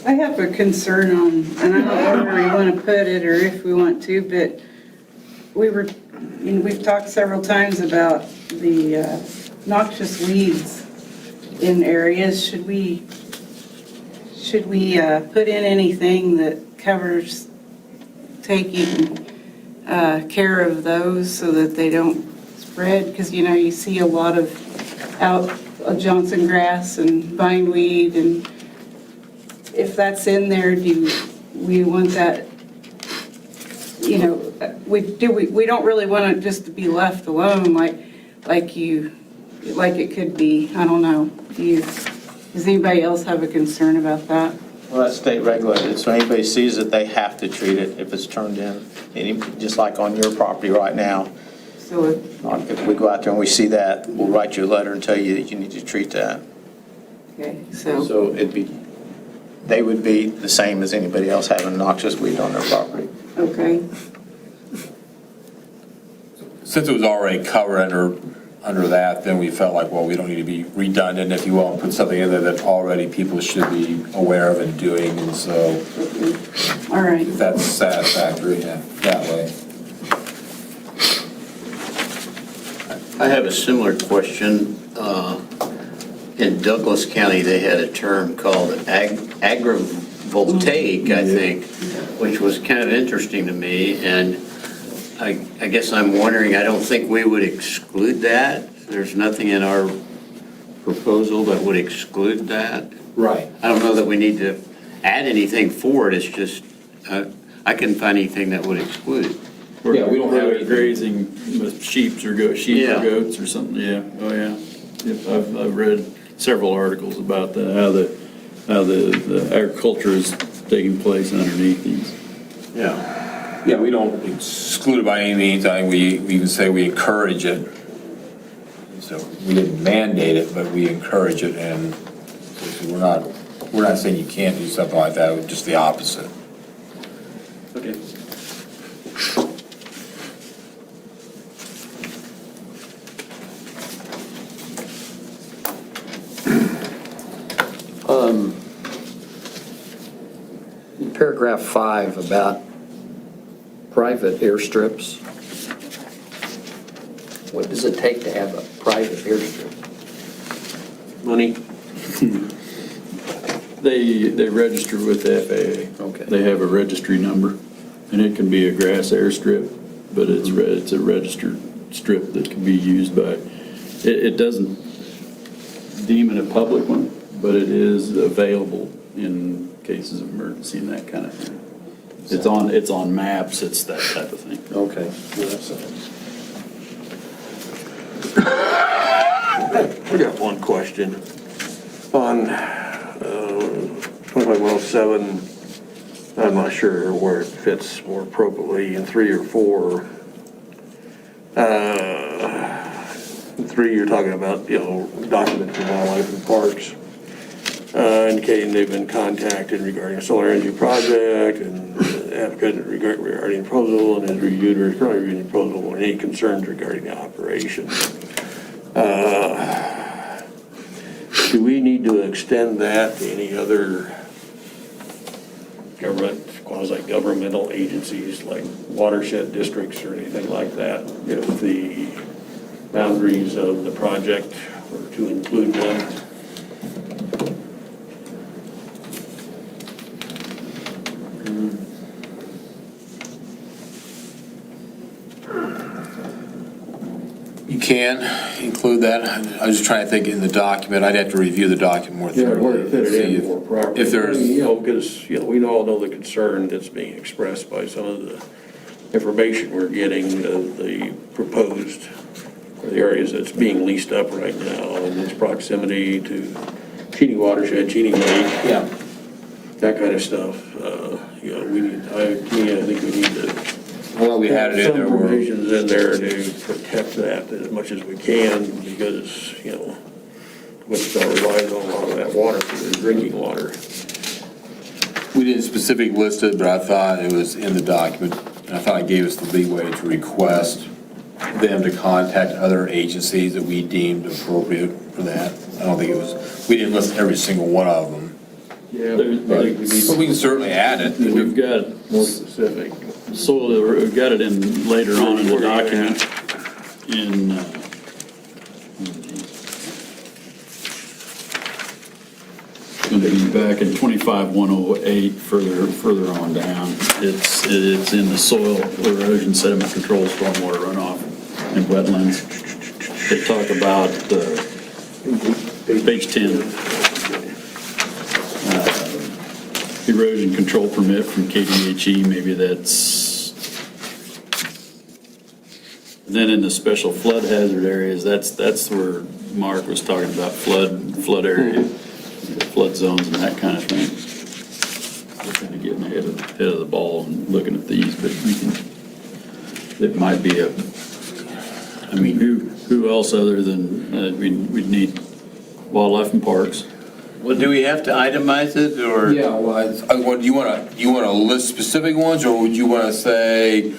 I have a concern on, and I don't know where you want to put it or if we want to, but we've talked several times about the noxious weeds in areas. Should we put in anything that covers taking care of those so that they don't spread? Because, you see a lot of Johnson grass and bindweed, and if that's in there, do we want that, we don't really want it just to be left alone like it could be. I don't know. Does anybody else have a concern about that? Well, that's state regulated, so anybody sees it, they have to treat it if it's turned in. Just like on your property right now. So If we go out there and we see that, we'll write you a letter and tell you that you need to treat that. okay, so So they would be the same as anybody else having noxious weed on their property. okay, Since it was already covered under that, then we felt like, well, we don't need to be redundant, if you will, and put something in there that already people should be aware of and doing, and so all right. if that's satisfactory, yeah, that way. I have a similar question. In Douglas County, they had a term called agrivoltaic, I think, which was kind of interesting to me, and I guess I'm wondering, I don't think we would exclude that. There's nothing in our proposal that would exclude that. Right. I don't know that we need to add anything for it, it's just, I couldn't find anything that would exclude it. Yeah, we don't have Where they're anything. grazing with sheep or Yeah. goats or something, yeah, oh, yeah. Yep, I've read several articles about that, how the agriculture is taking place underneath these. Yeah. Yeah, we don't exclude it by any means, I think we even say we encourage it. So we didn't mandate it, but we encourage it, and we're not saying you can't do something like that, just the opposite. Okay. Paragraph 5 about private airstrips. What does it take to have a private airstrip? Money? They register with the FAA. Okay. They have a registry number, and it can be a grass airstrip, but it's a registered strip that can be used by, it doesn't deem it a public one, but it is available in cases of emergency and that kind of thing. It's on maps, it's that type of thing. Okay. I got one question. On 25107, I'm not sure where it fits more appropriately in 3 or 4. In 3, you're talking about, documents from wildlife and parks, indicating they've been contacted regarding a solar energy project, and the applicant regarding the proposal, and has reviewed or is currently reviewing the proposal, and any concerns regarding the operation. Do we need to extend that to any other government, quasi-governmental agencies like watershed districts or anything like that? If the boundaries of the project were to include them? You can include that. I was just trying to think in the document. I'd have to review the document more Yeah, where to thoroughly. fit it see in more properly. if there's- Because, we all know the concern that's being expressed by some of the information we're getting of the proposed, or the areas that's being leased up right now, and its proximity to cheating watershed, cheating lake, Yeah. that kind of stuff. I think we need to Well, we had it in there some where, provisions in there to protect that as much as we can, because, Wichita relies on a lot of that water for their drinking water. we didn't specifically list it, but I thought it was in the document. And I thought it gave us the leeway to request them to contact other agencies that we deemed appropriate for that. I don't think it was, we didn't list every single one of them. Yeah, There- I think we But we need can certainly add it. We've got, more specific. we've got it in, later on in the Where you document, in, it's going to be back in 25108, further on down. It's in the soil erosion, sediment control, stormwater runoff, and wetlands. They talk about, page 10, erosion control permit from KDHE, maybe that's. Then in the special flood hazard areas, that's where Mark was talking about flood area, flood zones and that kind of thing. We're kind of getting ahead of the ball and looking at these, but it might be who else other than, we'd need wildlife and parks. Well, do we have to itemize it, or? Yeah, well, do you want to list specific ones, or would you want to say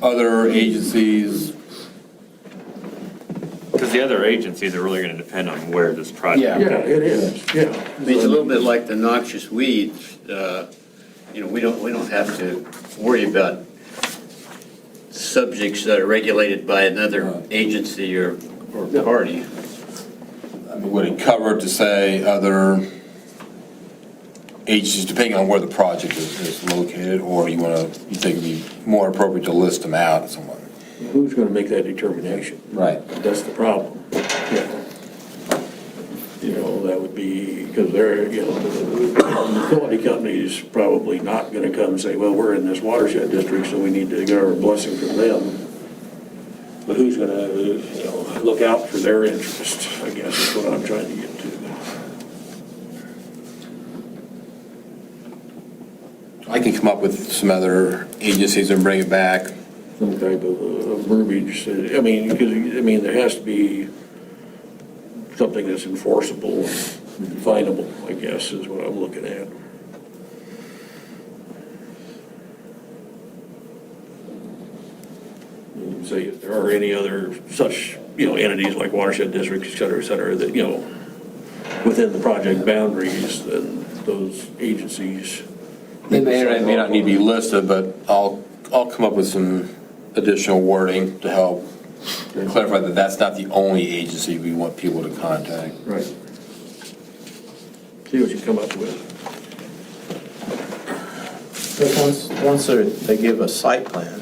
other agencies? Because the other agencies are really going to depend on where this project Yeah. Yeah, it is, yeah. I mean, it's a little bit like the noxious weeds. We don't have to worry about subjects that are regulated by another agency or party. I mean, would it cover it to say other agencies, depending on where the project is located, or you think it'd be more appropriate to list them out somewhere? Who's gonna make that determination? Right. That's the problem. Yeah. That would be, because they're, the utility company's probably not gonna come and say, well, we're in this watershed district, so we need to get our blessing from them. But who's gonna, look out for their interest, I guess is what I'm trying to get to. I can come up with some other agencies and bring it back. Some type of verbiage, because, there has to be something that's enforceable, and definable, I guess, is what I'm looking at. You say if there are any other such, entities like watershed districts, et cetera, that, within the project boundaries, then those agencies. They may not need to be listed, but I'll come up with some additional wording to help clarify that that's not the only agency we want people to contact. Right. See what you come up with. But once they give a site plan,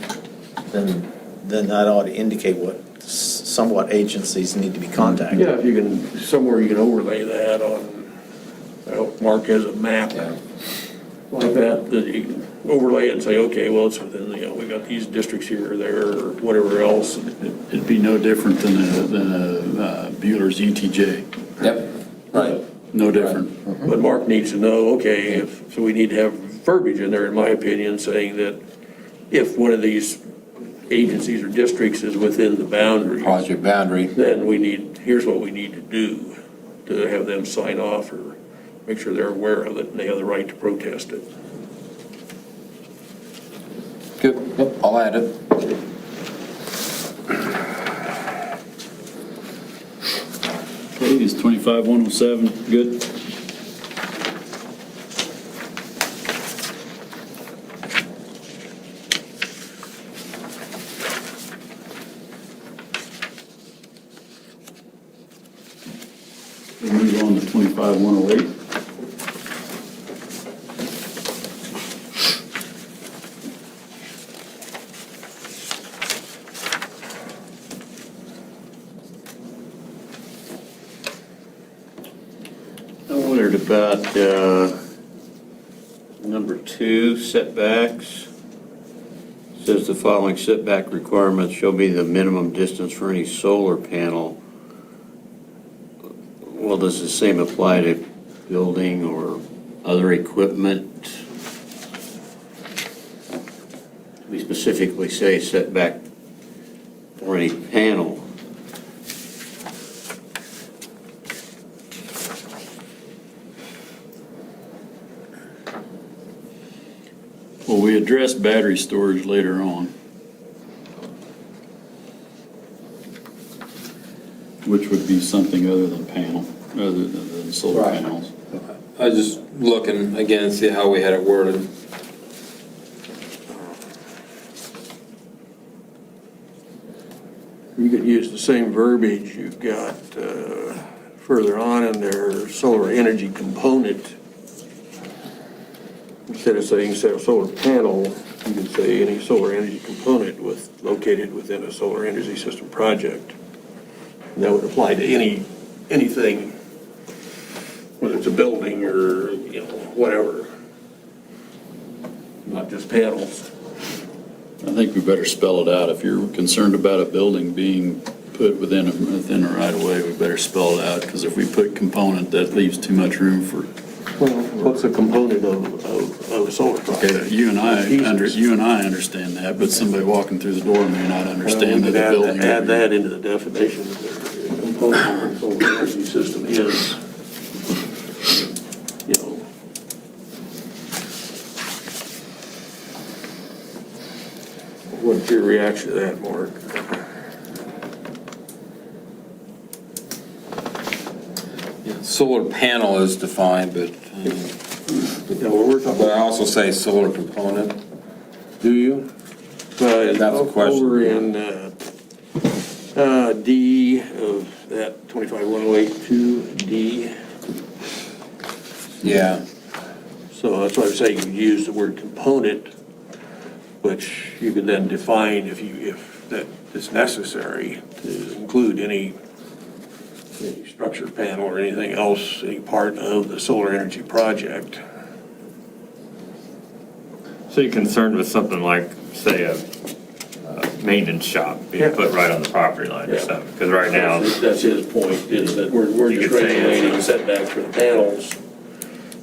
then that ought to indicate what somewhat agencies need to be contacted. Yeah, if you can, somewhere you can overlay that on, Mark has a map. Yeah. like that you can overlay it and say, okay, well, it's within, we got these districts here or there, or whatever else. It'd be no different than a Bueller's UTJ, Yep. Right. no different. But Mark needs to know, okay, so we need to have verbiage in there, in my opinion, saying that if one of these agencies or districts is within the boundaries, Project boundary. then here's what we need to do to have them sign off or make sure they're aware of it and they have the right to protest it. Good, yep, I'll add it. Okay, is 25-107 good? We'll move on to 25-108. I wondered about number 2, setbacks. Says the following setback requirements shall be the minimum distance for any solar panel. Well, does the same apply to building or other equipment? We specifically say setback for any panel. Well, we address battery storage later on, which would be something other than other than solar Right. panels. I was just looking again, see how we had it worded. You could use the same verbiage you've got further on in there, solar energy component. Instead of saying solar panel, you could say any solar energy component located within a solar energy system project. And that would apply to anything, whether it's a building or, whatever. Not just panels. I think we better spell it out. If you're concerned about a building being put within a right of way, we better spell it out, because if we put component, that leaves too much room for. Well, what's a component of a solar project? Okay, you and I understand that, but somebody walking through the door may not understand that We the could building. add that into the definition. A component of a solar energy system is, what's your reaction to that, Mark? Solar panel is defined, but, We're talking but I also say solar component. Do you? That's a question. Over in D of that 25108-2D. Yeah, So that's why I'm saying you can use the word component, which you could then define if that is necessary to include any structure panel or anything else, any part of the solar energy project. So you're concerned with something like, say, a maintenance shop being put right on the property line or Yeah. something? Because right now, That's his point, is that we're You just could say regulating setbacks for the panels,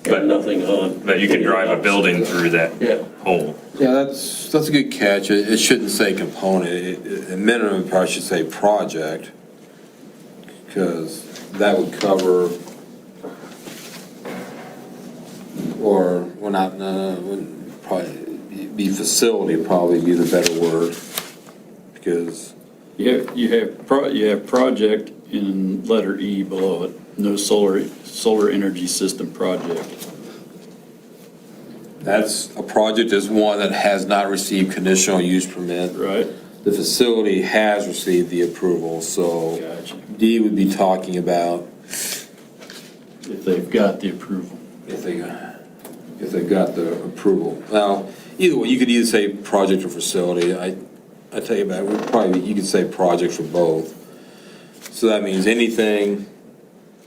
but nothing on. but you can drive a building through that Yeah. hole. yeah, that's a good catch. It shouldn't say component. At minimum, it probably should say project, because that would cover, or, well, not, no, wouldn't probably be facility, probably be the better word, because, You have project in letter E below it, no solar energy system project. that's, a project is one that has not received conditional use permit. Right. The facility has received the approval, so Gotcha. D would be talking about If they've got the approval. if they got the approval. Now, either way, you could either say project or facility. I tell you about, you could say project for both. So that means anything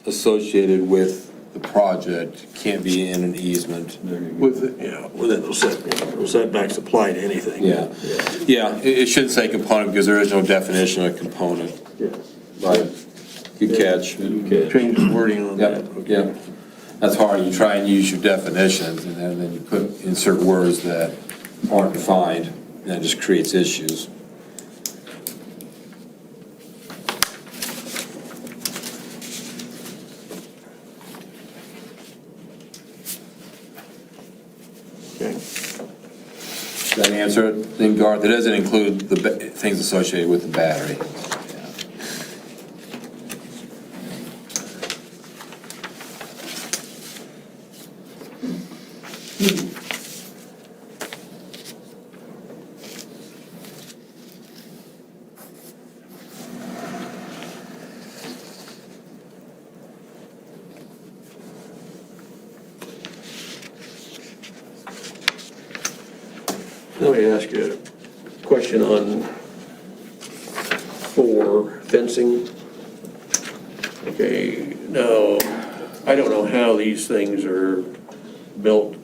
associated with the project can't be in an easement. Within those setbacks apply to anything. Yeah, it should say component because there is no definition of component. Right. Good catch. Change the wording on that. Yeah. That's hard, you try and use your definitions, and then you insert words that aren't defined, and that just creates issues. Okay. Does that answer it? Then Garth, it doesn't include the things associated with the battery. Let me ask you a question on 4 fencing. Okay, now, I don't know how these things are built.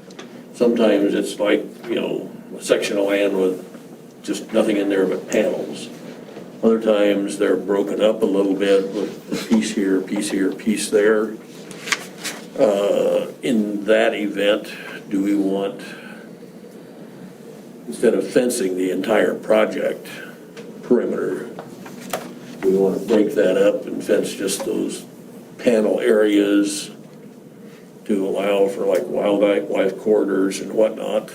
Sometimes it's like, a section of land with just nothing in there but panels. Other times, they're broken up a little bit with a piece here, piece here, piece there. In that event, do we want, instead of fencing the entire project perimeter, we want to break that up and fence just those panel areas to allow for like wildlife corridors and whatnot?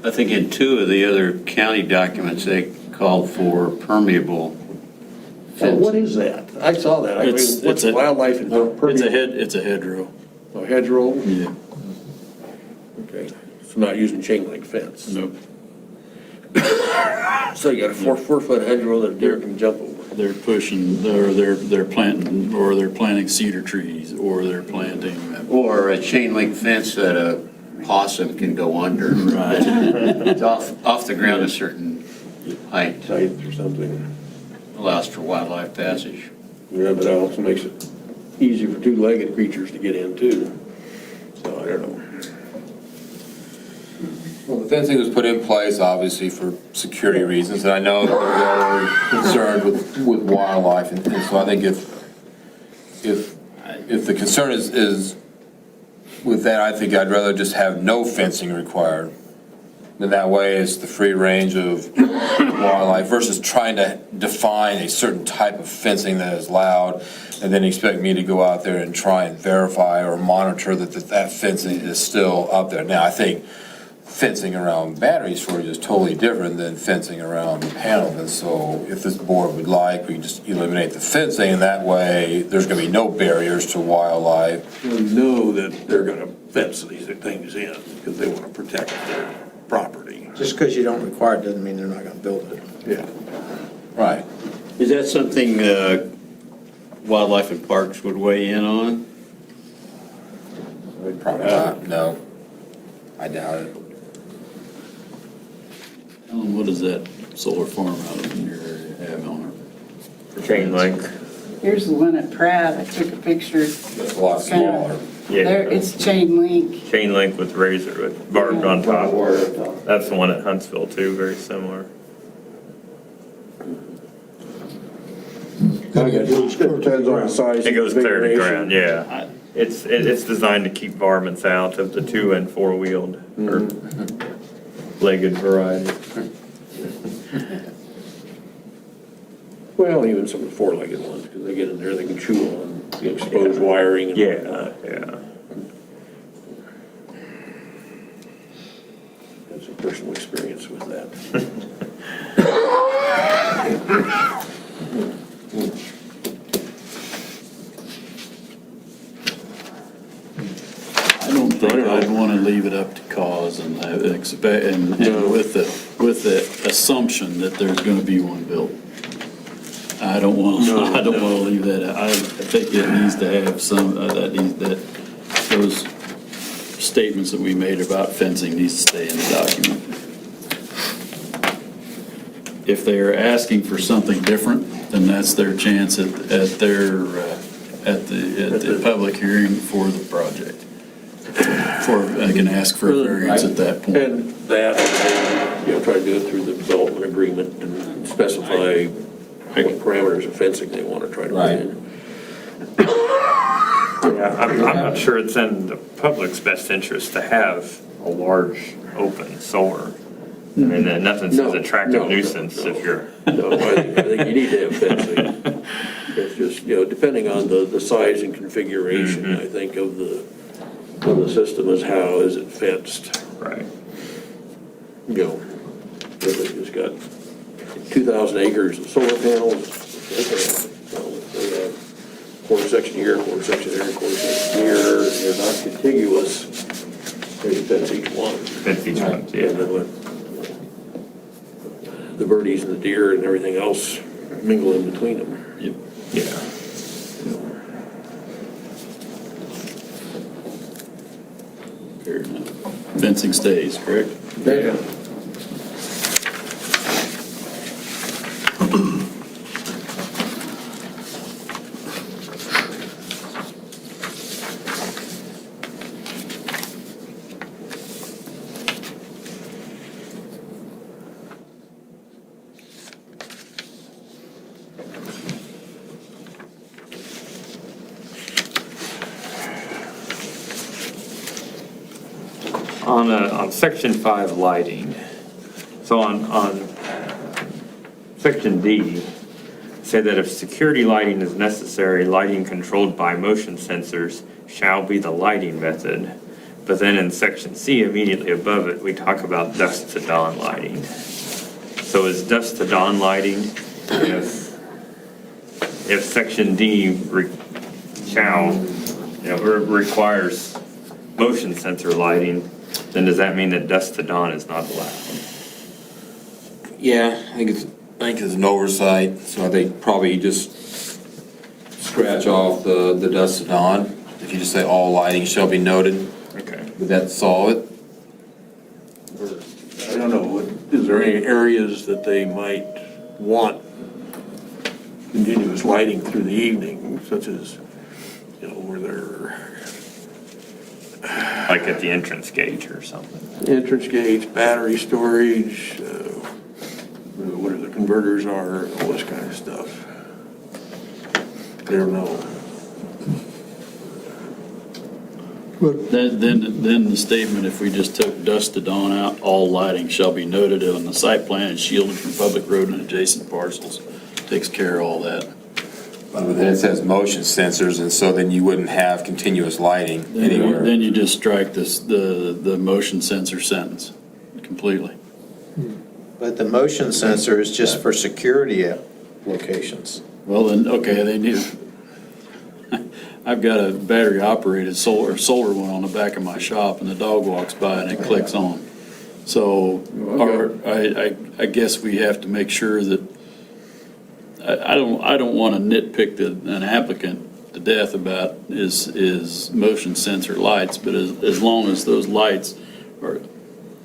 I think in 2 of the other county documents, they called for permeable So what fence. is that? I saw that. I mean, It's what's a- wildlife and It's a hedgerow. A hedgerow? Yeah. Okay, so not using chain link fence. Nope. So you got a 4-foot hedgerow that a deer can jump over. They're pushing, they're planting, or they're planting cedar trees, or they're planting. Or a chain link fence that a possum can go under. Right. It's off the ground a certain height, Sites or something. allows for wildlife passage. Yeah, but it also makes it easy for 2-legged creatures to get in too. So I don't know. Well, the fencing was put in place, obviously, for security reasons, and I know that they're concerned with wildlife, and so I think if the concern is with that, I think I'd rather just have no fencing required. Then that way it's the free range of wildlife versus trying to define a certain type of fencing that is allowed, and then expect me to go out there and try and verify or monitor that fencing is still up there. Now, I think fencing around battery storage is totally different than fencing around the panel. And so if this board would like, we can just eliminate the fencing, and that way there's gonna be no barriers to wildlife. We know that they're gonna fence these things in because they want to protect their property. Just because you don't require it doesn't mean they're not going to build it. Yeah. Right. Is that something Wildlife and Parks would weigh in on? Probably not, no. I doubt it. Alan, what does that solar farm out in your area have on it? Chain link. Here's the one at Pratt, I took a picture. It's a lot Kind of- smaller. There, it's chain link. Chain link with razor, with barbed on top. That's the one at Huntsville too, very similar. Then it goes clear to the Depends on the ground. size. It goes clear to configuration. ground, yeah. It's designed to keep varmints out of the 2- and 4-wheeled or legged variety. Well, even some of the 4-legged ones, because they get in there, they can chew on the exposed wiring and Yeah, whatnot. yeah. Have some personal experience with that. I don't think I'd want to leave it up to cause and expect, and with the assumption that there's going to be one built. I don't want to leave that. I think it needs to have some, those statements that we made about fencing needs to stay in the document. if they are asking for something different, then that's their chance at the public hearing for the project. I can ask for a variance at that point. And that, try to do it through the development agreement and specify what parameters of fencing they want to try to put in. Yeah, I'm not sure it's in the public's best interest to have a large, open solar. I mean, nothing says attractive nuisance if you're. No, I think you need to have fencing. It's just, depending on the size and configuration, I think, of the system is how is it fenced. Right. If they just got 2,000 acres of solar panels, they have quarter section here, quarter section there, quarter section here, they're not contiguous, they fence each one. Fence each one, And then let the birdies and the deer and everything else mingle in between them. Yep. Yeah. Fair enough. Fencing stays, correct? Yeah. On section 5 lighting, so on section D, say that if security lighting is necessary, lighting controlled by motion sensors shall be the lighting method. But then in section C, immediately above it, we talk about dusk to dawn lighting. So is dusk to dawn lighting, if section D requires motion sensor lighting, then does that mean that dusk to dawn is not allowed? Yeah, I think it's an oversight, so I think probably you just scratch off the dusk to dawn. If you just say all lighting shall be noted, Okay. would that solve it? I don't know, is there any areas that they might want continuous lighting through the evening, such as, where they're Like at the entrance gate or something? entrance gates, battery storage, what the converters are, all this kind of stuff. I don't know. But Then the statement, if we just took dusk to dawn out, all lighting shall be noted on the site plan and shielded from public road and adjacent parcels, takes care of all that. But then it says motion sensors, and so then you wouldn't have continuous lighting anywhere. Then you just strike the motion sensor sentence completely. But the motion sensor is just for security locations. Well, then, okay, they need, I've got a battery operated solar one on the back of my shop, and the dog walks by and it clicks on. So, I guess we have to make sure that, I don't want to nitpick an applicant to death about his motion sensor lights, but as long as those lights are,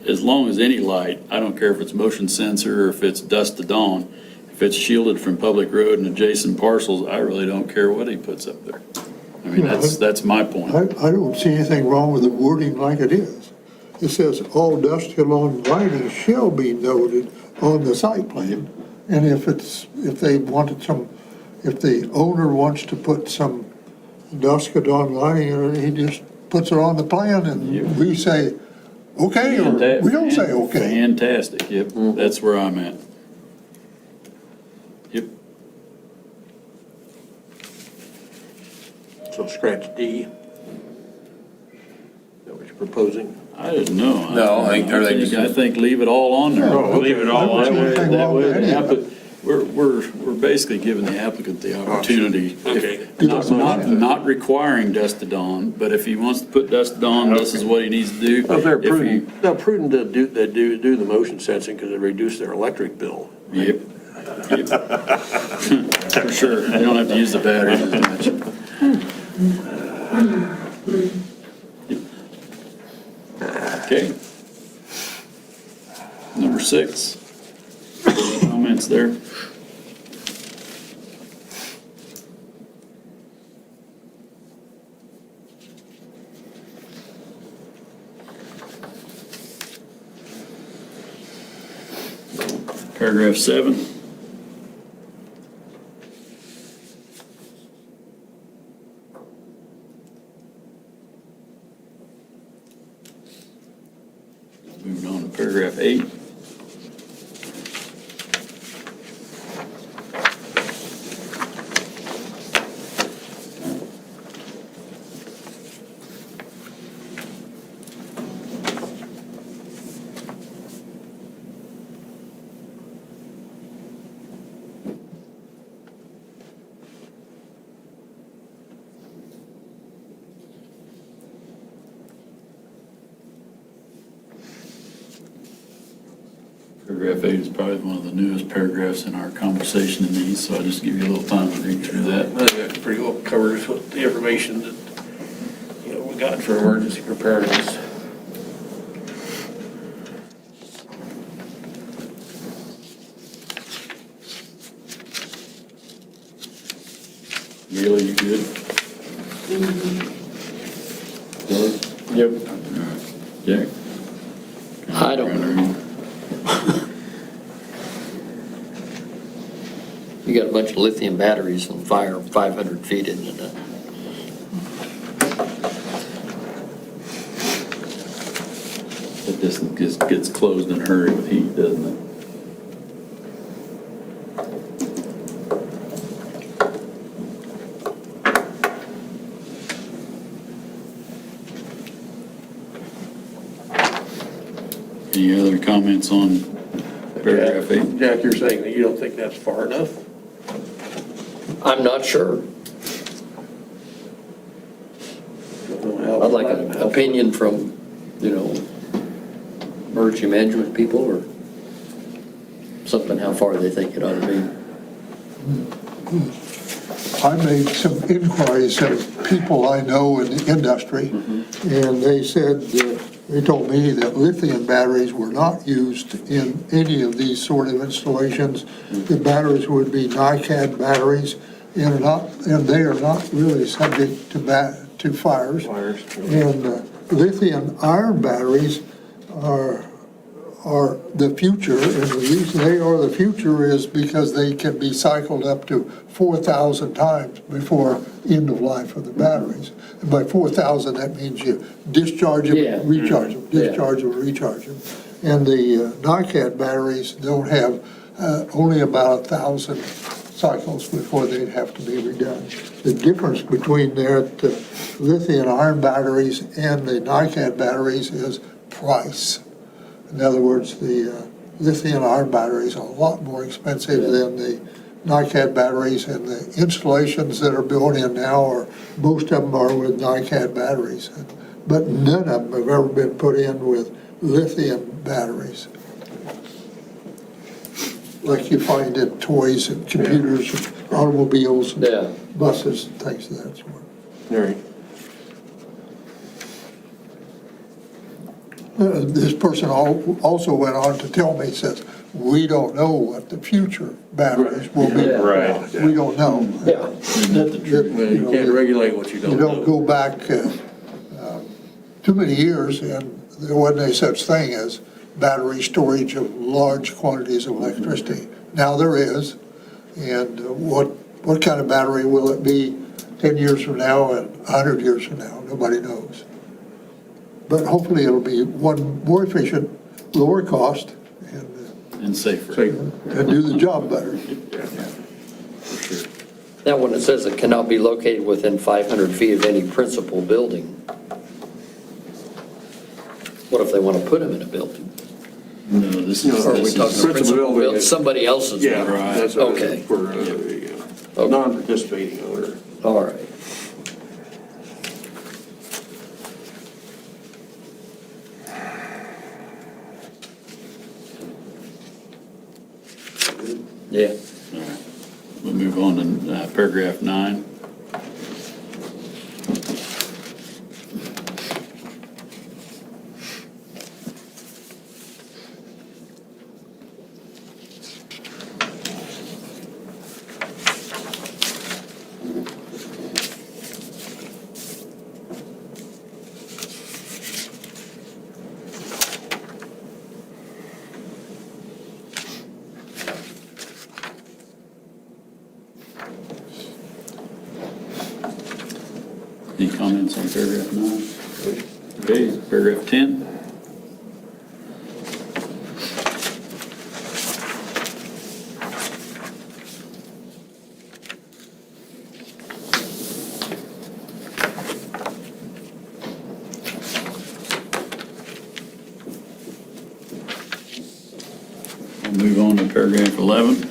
as long as any light, I don't care if it's motion sensor or if it's dusk to dawn, if it's shielded from public road and adjacent parcels, I really don't care what he puts up there. I mean, that's my point. I don't see anything wrong with the wording like it is. It says all dusk to dawn lighting shall be noted on the site plan. And if the owner wants to put some dusk to dawn lighting, he just puts it on the plan and we say, okay, or we don't say okay. Fantastic, yep, that's where I'm at. Yep. So scratch D. Is that what you're proposing? I didn't know. No, I think I think leave it all on there. Leave it all on there. That way the we're basically giving the applicant the opportunity, Okay. not requiring dusk to dawn, but if he wants to put dusk to dawn, this is what he needs to do. Well, they're If he- prudent to do the motion sensing because it reduces their electric bill. Yep. Yep. For sure, they don't have to use the batteries as much. Okay. Number 6. Comments comments there? Paragraph 7. Moving on to paragraph 8. Paragraph 8 is probably one of the newest paragraphs in our conversation in these, so I'll just give you a little time to read through that. I think that pretty well covers what the information that, we got for emergency preparedness. Really, you good? Yep. Jack? I don't know. You got a bunch of lithium batteries on fire 500 feet into the, It just gets closed in a hurry with heat, doesn't it? Any other comments on paragraph 8? Jack, you're saying that you don't think that's far enough? I'm not sure. I'd like an opinion from, emergency management people or something, how far they think it ought to be. I made some inquiries of people I know in the industry, and they said, they told me that lithium batteries were not used in any of these sort of installations. The batteries would be NiCad batteries, and they are not really subject to fires. And lithium iron batteries are the future, and the reason they are the future is because they can be cycled up to 4,000 times before end of life of the batteries. And by 4,000, that means you discharge them, recharge them, discharge them, recharge them. And the NiCad batteries don't have only about 1,000 cycles before they'd have to be redone. The difference between their lithium iron batteries and the NiCad batteries is price. In other words, the lithium iron batteries are a lot more expensive than the NiCad batteries, and the installations that are built in now most of them are with NiCad batteries. But none of them have ever been put in with lithium batteries, like you find in toys and computers and automobiles and buses and things of that sort. All right. This person also went on to tell me, says, we don't know what the future batteries will be. Right. We don't know. Yeah. Isn't that the truth? Well, you can't regulate what you don't You know. don't go back too many years, and there wasn't any such thing as battery storage of large quantities of electricity. Now there is, and what kind of battery will it be 10 years from now and 100 years from now? Nobody knows. But hopefully it'll be one more efficient, lower cost, And safer. and do the job better. For sure. Now, when it says it cannot be located within 500 feet of any principal building, what if they want to put them in a building? No, this is. Or are we this talking is- a Principal principal building building, is- somebody else's? Yeah, Right. that's Okay. for Okay. non-participating owner. All right. Yeah. All right. We'll move on to paragraph 9. Any comments on paragraph 9? Okay, paragraph 10. We'll move on to paragraph 11.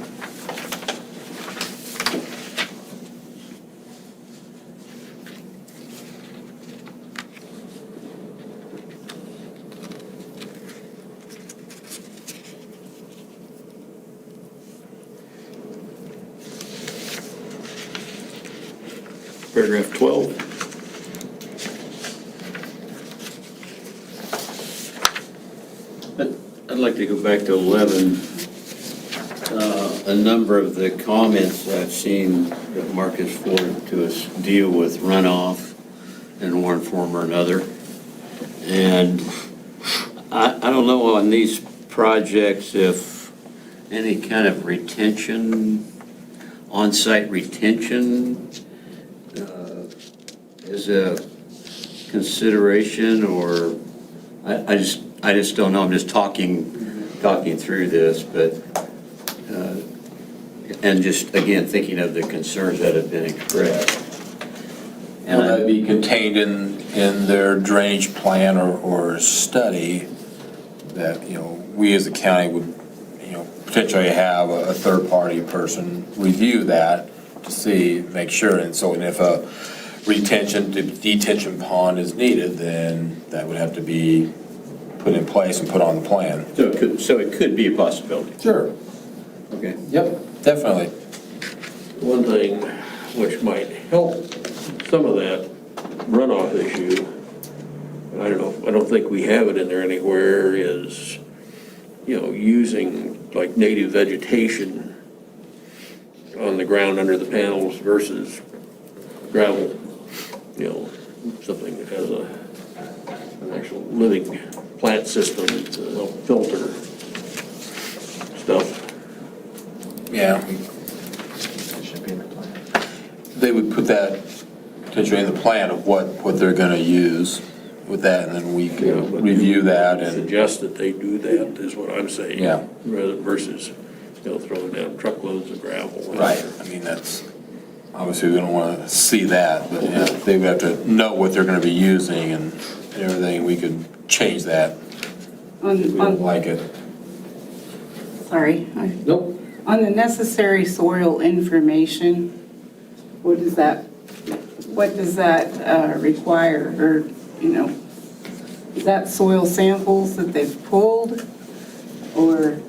Paragraph 12. I'd like to go back to 11. A number of the comments I've seen that Mark has forwarded to us deal with runoff in one form or another. And I don't know on these projects if any kind of retention, on-site retention is a consideration, or I just don't know. I'm just talking through this, but and just again thinking of the concerns that have been expressed. And that'd be contained in their drainage plan or study that, we as a county would, potentially have a third-party person review that to see, make sure. And so, if a detention pond is needed, then that would have to be put in place and put on the plan. So it could be a possibility. Sure. Okay. Yep, definitely. One thing which might help some of that runoff issue, I don't think we have it in there anywhere, is, using like native vegetation on the ground under the panels versus gravel, something that has an actual living plant system to help filter stuff. Yeah. They would put that potentially in the plan of what they're gonna use with that, and then we can But review that and, suggest that they do that, is what I'm saying. Yeah. Rather versus, throwing down truckloads of gravel. right, I mean, that's, obviously, we don't wanna see that, but yeah, they would have to know what they're gonna be using and everything. We could change that if we don't like it. Sorry. Nope. On the necessary soil information, what does that require? Or, is that soil samples that they've pulled? Or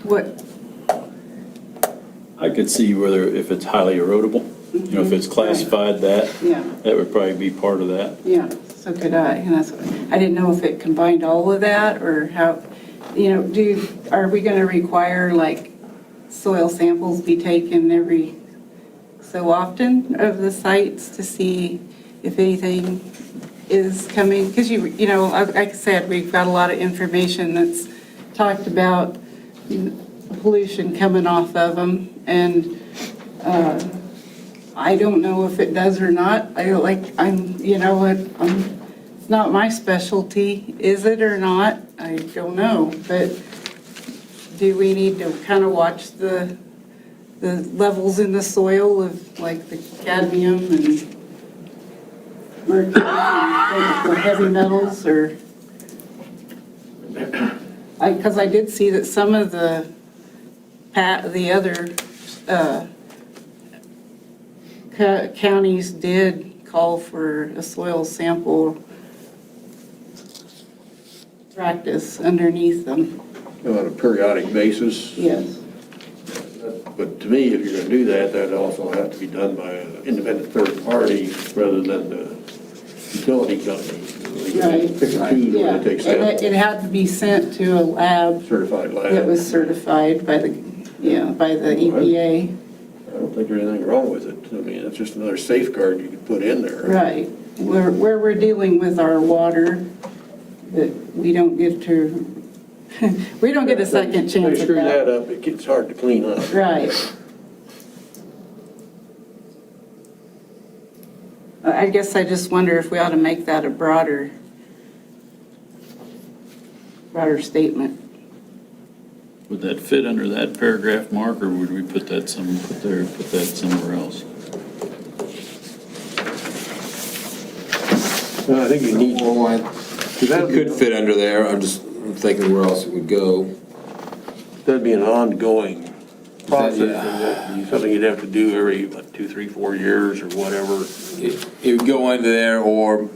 what? I could see if it's highly erodible, if it's classified that, Yeah, that would probably be part of that. yeah, so could I. And that's what, I didn't know if it combined all of that or how, are we going to require like soil samples be taken every so often of the sites to see if anything is coming? Because like I said, we've got a lot of information that's talked about pollution coming off of them, and I don't know if it does or not. It's not my specialty. Is it or not? I don't know, but do we need to kind of watch the levels in the soil of like the cadmium and mercury and the heavy metals, or? Because I did see that some of the other counties did call for a soil sample practice underneath them. On a periodic basis. Yes. But to me, if you're gonna do that, that'd also have to be done by an independent third party rather than the utility company. They can Right. pick and choose Yeah, when they take and samples, it had to be sent to a lab certified lab. that was certified by the EPA. I don't think there's anything wrong with it. I mean, it's just another safeguard you could put in there. Right, where we're dealing with our water, that we don't get to, we don't get a second chance They at screw that that. up, it gets hard to clean up. Right. I guess I just wonder if we ought to make that a broader statement. Would that fit under that paragraph, Mark, or would we put that somewhere else? No, I think you need, It could fit under there, I'm just thinking where else it would go. That'd be an ongoing process, Yeah. and that'd be something you'd have to do every, 2, 3, 4 years or whatever. It would go into there, or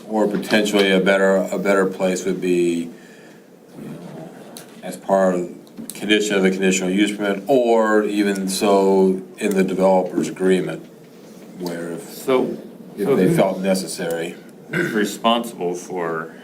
potentially a better place would be, you know, as part of condition of the conditional use permit, or even so in the developer's agreement, where if they felt necessary. Who's responsible for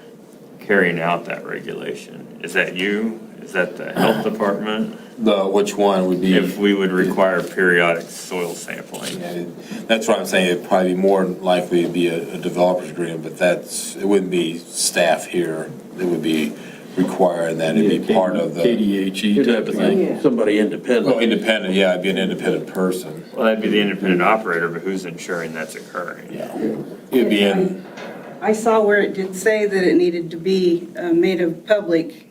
carrying out that regulation? Is that you? Is that the health department? Which one would be? If we would require periodic soil sampling? Yeah, that's what I'm saying, it'd probably be more likely to be a developer's agreement, but it wouldn't be staff here. It would be requiring that, it'd be part of the, KDHE type of thing. Somebody independent. oh, independent, yeah, it'd be an independent person. Well, that'd be the independent operator, but who's ensuring that's occurring? Yeah. It'd be in, I saw where it did say that it needed to be made of public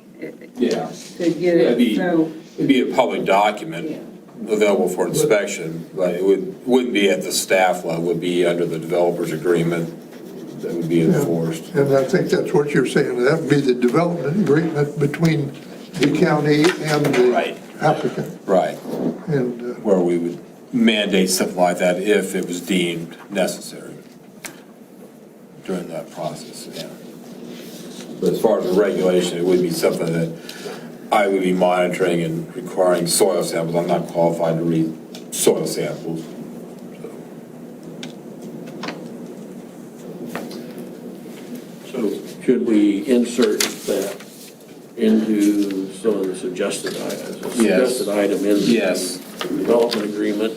yeah, to get it, so. it'd be a public document available for inspection, but it wouldn't be at the staff level, it would be under the developer's agreement that would be enforced. And I think that's what you're saying, that would be the development agreement between the county and the Right. applicant. Right. And, Where we would mandate something like that if it was deemed necessary during that process, yeah. But as far as the regulation, it would be something that I would be monitoring and requiring soil samples. I'm not qualified to read soil samples. So should we insert that into some of the suggested items? Yes. Suggested item in Yes. the development agreement,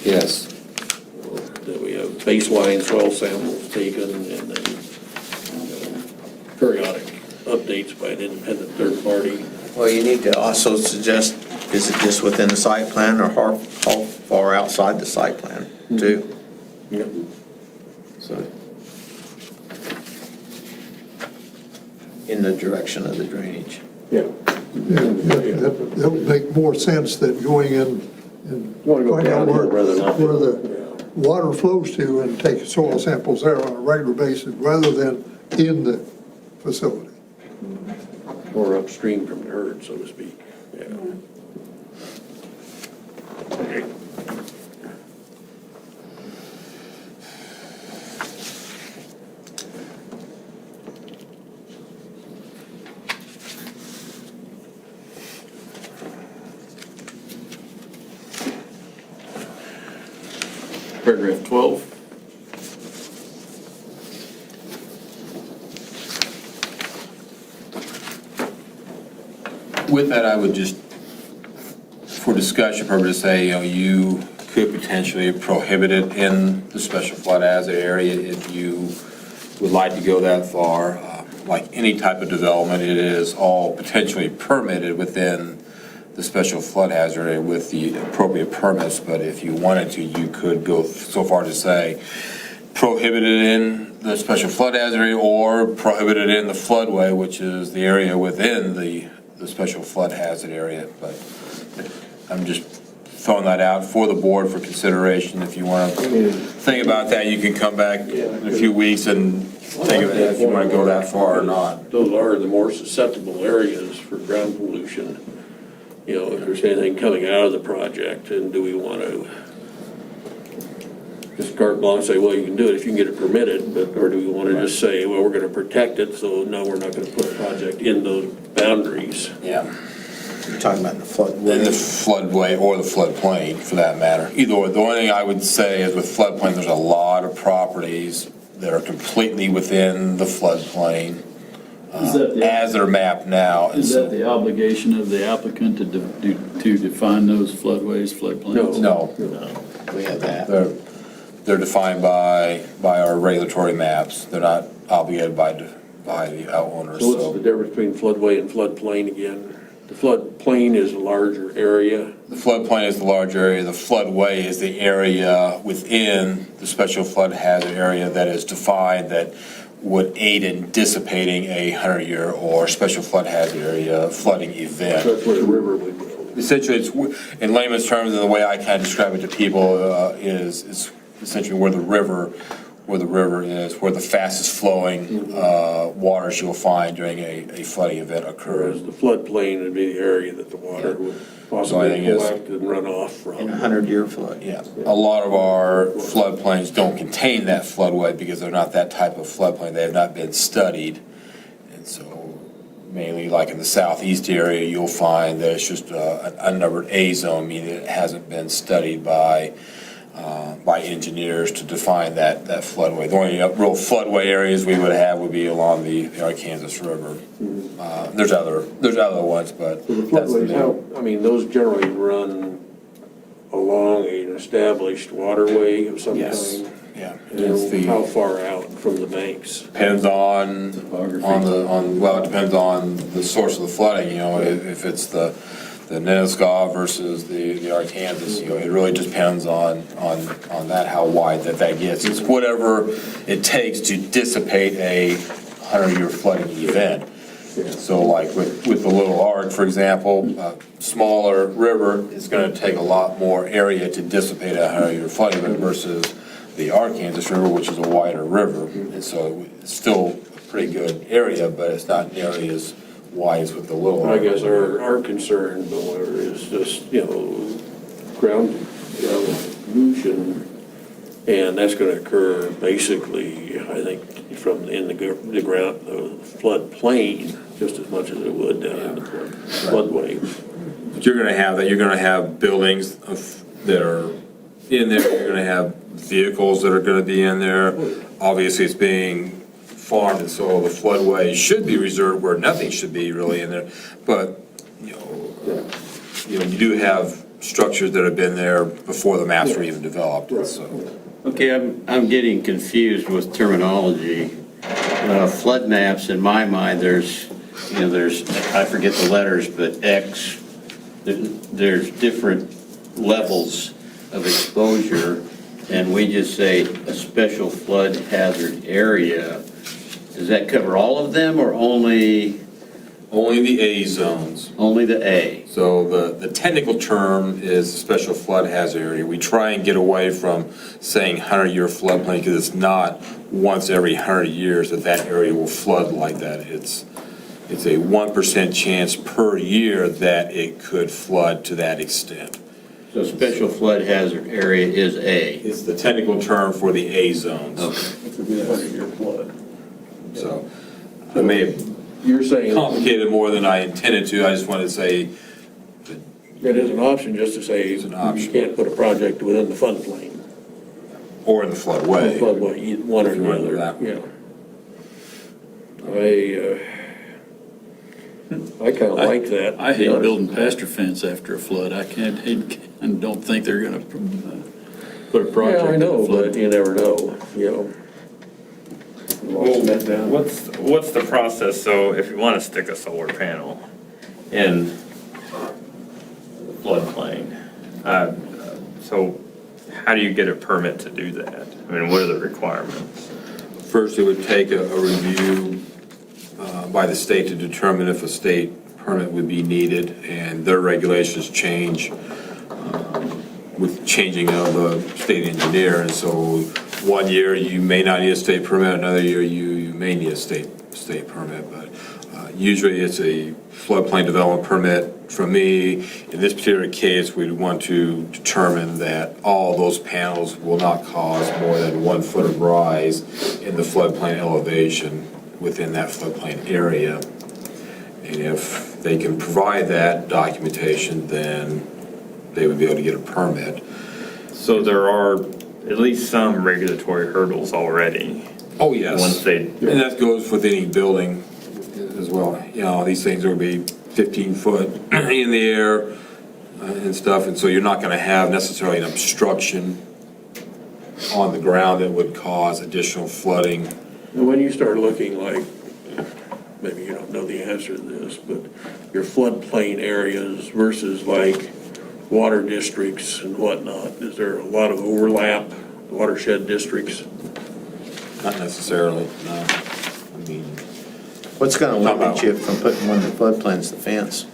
Yes. that we have baseline soil samples taken and then periodic updates by an independent third party. Well, you need to also suggest, is it just within the site plan or how far outside the site plan too? So, in the direction of the drainage. Yeah. that would make more sense than going in and Wanna go find out downhill rather than uphill. where the water flows to and take soil samples there on a regular basis rather than in the facility. Or upstream from the herd, so to speak, yeah. Okay. Paragraph 12. With that, I would just, for discussion purposes, say, you know, you could potentially prohibit it in the special flood hazard area if you would like to go that far. Like any type of development, it is all potentially permitted within the special flood hazard area with the appropriate permits, but if you wanted to, you could go so far to say prohibit it in the special flood hazard area or prohibit it in the floodway, which is the area within the special flood hazard area. But I'm just throwing that out for the board for consideration. If you want to think about that, you can come back in a few weeks and think of it if you want to go that far or not. Those are the more susceptible areas for ground pollution. You know, if there's anything coming out of the project, and do we want to just carte blanche say, well, you can do it if you can get it permitted, but, or do we want to just say, well, we're going to protect it, so no, we're not going to put a project in those boundaries? Yeah. You're talking about the In the floodway. floodway or the floodplain, for that matter. Either or. The only thing I would say is with floodplain, there's a lot of properties that are completely within the floodplain as they're mapped now. And Is so- that the obligation of the applicant to define those floodways, floodplains? No, We have that. they're defined by our regulatory maps. They're not obligated by the owners. So what's the difference between floodway and floodplain again? The floodplain is a larger area. The floodplain is the large area, the floodway is the area within the special flood hazard area that is defined that would aid in dissipating a 100-year or special flood hazard area flooding event. That's where the river would go. Essentially, it's, in layman's terms, and the way I kind of describe it to people is it's essentially where the river is, where the fastest flowing waters you'll find during a flooding event occurs. Whereas the floodplain would be the area that the water would So I possibly think it's- collect and run off from. In a 100-year flood. Yeah, a lot of our floodplains don't contain that floodway because they're not that type of floodplain. They have not been studied. And so mainly like in the southeast area, you'll find that it's just an unnumbered A zone, meaning it hasn't been studied by engineers to define that floodway. The only real floodway areas we would have would be along the Arkansas River. There's other ones, but So the that's the floodways, how, I mean, those generally run along an established waterway of some Yes, kind? yeah. It's And how the, far out from the banks? depends on well, it depends on the source of the flooding, you know, if it's the Nenasko versus the Arkansas, you know, it really depends on that, how wide that gets. It's whatever it takes to dissipate a 100-year flooding event. So like with the Little Ark, for example, a smaller river is gonna take a lot more area to dissipate a 100-year flooding event versus the Arkansas River, which is a wider river. And so it's still a pretty good area, but it's not nearly as wide as with the Little I Ark. guess our concern, however, is just, you know, ground evolution, and that's gonna occur basically, I think, from in the ground, the floodplain, just as much as it would down in the floodway. But you're gonna have that, you're gonna have buildings that are in there, you're gonna have vehicles that are gonna be in there. Obviously, it's being farmed, and so the floodway should be reserved where nothing should be really in there. But, you know, you do have structures that have been there before the maps were even developed, and so. Okay, I'm getting confused with terminology. Flood maps, in my mind, there's, I forget the letters, but X, there's different levels of exposure, and we just say a special flood hazard area. Does that cover all of them, or only Only the A zones. the A? So the technical term is special flood hazard area. We try and get away from saying 100-year floodplain because it's not once every 100 years that area will flood like that. It's a 1% chance per year that it could flood to that extent. So special flood hazard area is A. It's the technical term for the A zones. Okay. It could be a 100-year flood. So I may have You're saying complicated more than I intended to. I just wanted to say, it is an option just to say It's an option. you can't put a project within the floodplain. or in the floodway. Floodway, one or If you the wanna do other, that. yeah. I kinda like that. I hate building pasture fence after a flood. I don't think they're gonna put a project Yeah, I in a know, flood. but you never know, you know. Well, That down. what's the process, so if you want to stick a solar panel in the floodplain, so how do you get a permit to do that? I mean, what are the requirements? First, it would take a review by the state to determine if a state permit would be needed, and their regulations change with changing of the state engineer, and so one year you may not need a state permit, another year you may need a state permit, but usually it's a floodplain development permit. From me, in this particular case, we'd want to determine that all those panels will not cause more than 1 foot of rise in the floodplain elevation within that floodplain area. And if they can provide that documentation, then they would be able to get a permit. So there are at least some regulatory hurdles already. Oh, yes. Once they, And that goes with any building as well. You know, these things are going to be 15 foot in the air and stuff, and so you're not going to have necessarily an obstruction on the ground that would cause additional flooding. And when you start looking like maybe you don't know the answer to this, but your floodplain areas versus like water districts and whatnot, is there a lot of overlap, watershed districts? Not necessarily, no. I mean, What's gonna limit you from putting one in the floodplain's the fence.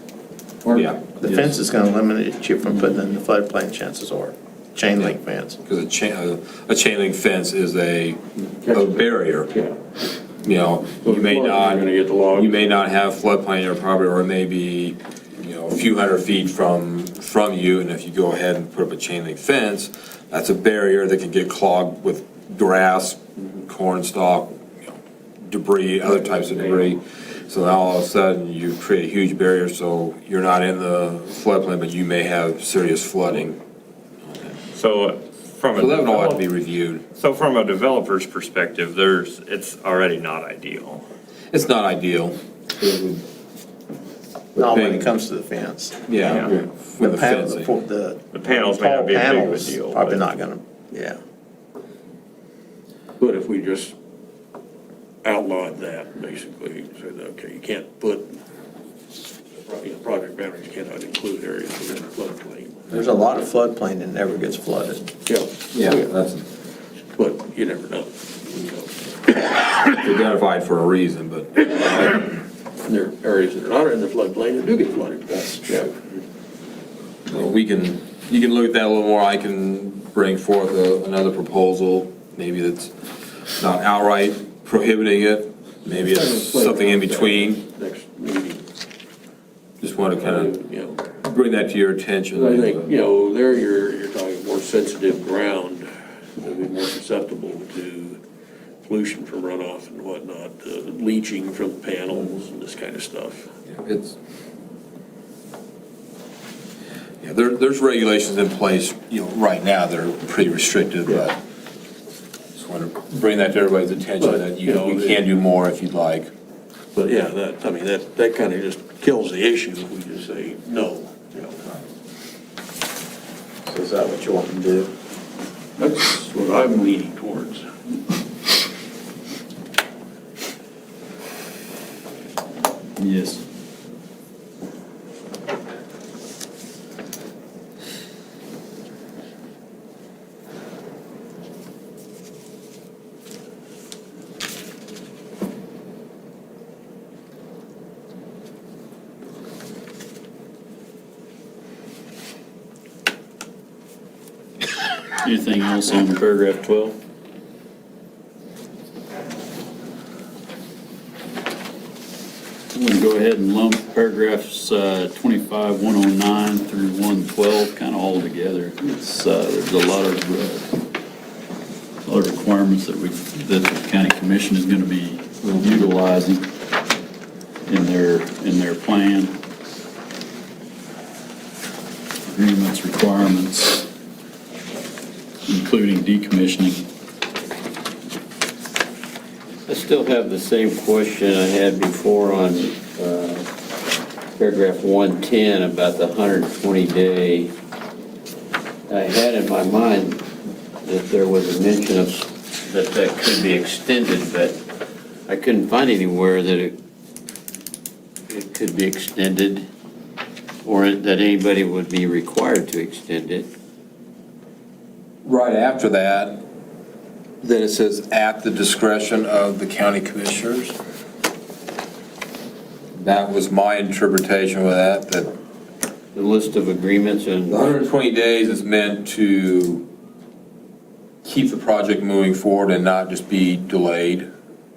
yeah. The fence is gonna limit you from putting in the floodplain, chances are, chain link fence. Because a chain link fence is a barrier. Yeah. You know, you may not, You're gonna get the log. you may not have floodplain in your property, or it may be, you know, a few hundred feet from you, and if you go ahead and put up a chain link fence, that's a barrier that can get clogged with grass, corn stalk, you know, debris, other types of debris. So now all of a sudden, you create a huge barrier, so you're not in the floodplain, but you may have serious flooding. So from So that would all have to a, be reviewed. so from a developer's perspective, it's already not ideal. It's not ideal. Not when it comes to the fence. Yeah, Yeah. with the panel- fencing. The panels may not tall be a big of a panels deal. Probably but- not gonna, yeah. But if we just outlawed that, basically, said, okay, you can't put, you know, project boundaries cannot include areas within the floodplain. There's a lot of floodplain that never gets flooded. Yeah. Yeah, that's But you never know. identified for a reason, but There are areas that are not in the floodplain that do get flooded. That's true. you can look at that a little more. I can bring forth another proposal, maybe that's not outright prohibiting it, maybe it's something in between. Next meeting. Just want to kind You know, of bring that to your attention. I think, you know, there you're talking more sensitive ground, that'll be more susceptible to pollution from runoff and whatnot, leaching from the panels and this kind of stuff. It's, yeah, there's regulations in place, you know, right now that are pretty restrictive, but just want to bring that to everybody's attention, But, that you know, we can do more if you'd like. But yeah, that, I mean, that kind of just kills the issue if we just say no, you know. So is that what you want to do? That's what I'm leaning towards. Yes. Anything else on paragraph 12? I'm going to go ahead and lump paragraphs 25, 109 through 112 kind of all together. There's a lot of requirements that the county commission is going to be utilizing in their plan. Agreements, requirements, including decommissioning. I still have the same question I had before on paragraph 110 about the 120-day. I had in my mind that there was a mention of that could be extended, but I couldn't find anywhere that it could be extended or that anybody would be required to extend it. Right after that, then it says, at the discretion of the county commissioners. That was my interpretation with that The list of agreements and. the 120 days is meant to keep the project moving forward and not just be delayed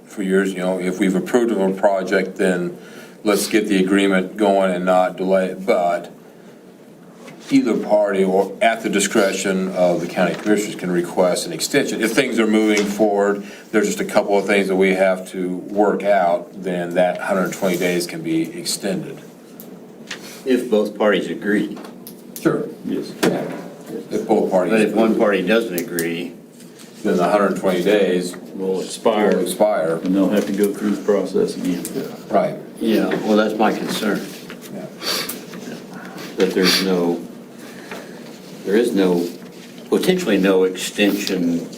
for years. You know, if we've approved of a project, then let's get the agreement going and not delay it. But either party or at the discretion of the county commissioners can request an extension. If things are moving forward, there's just a couple of things that we have to work out, then that 120 days can be extended. If both parties agree. Sure. Yes. If both parties. But if one party doesn't agree, Then the 120 days Will expire, will expire. and they'll have to go through the process again. Right. yeah, well, that's my concern. That there is no, potentially no extension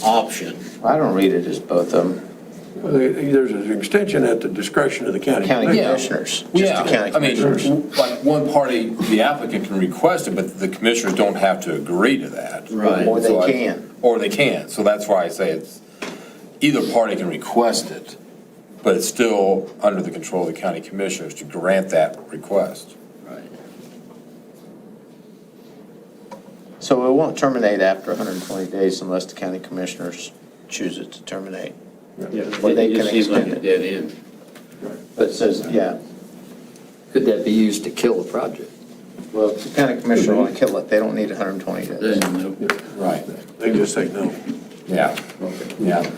option. I don't read it as both of them. There's an extension at the discretion of the county. County commissioner. commissioners, just Yeah, the county I mean, commissioners. like, one party, the applicant can request it, but the commissioners don't have to agree to that. Right. Or they So I- can. Or they can, so that's why I say it's, either party can request it, but it's still under the control of the county commissioners to grant that request. Right. So it won't terminate after 120 days unless the county commissioners choose it to terminate. Or they It can just seems like a extend dead end. But it says, yeah, Could that be used to kill the project? well, if the county commissioner want to kill it, they don't need 120 days. Right. They just say no. Yeah, yeah.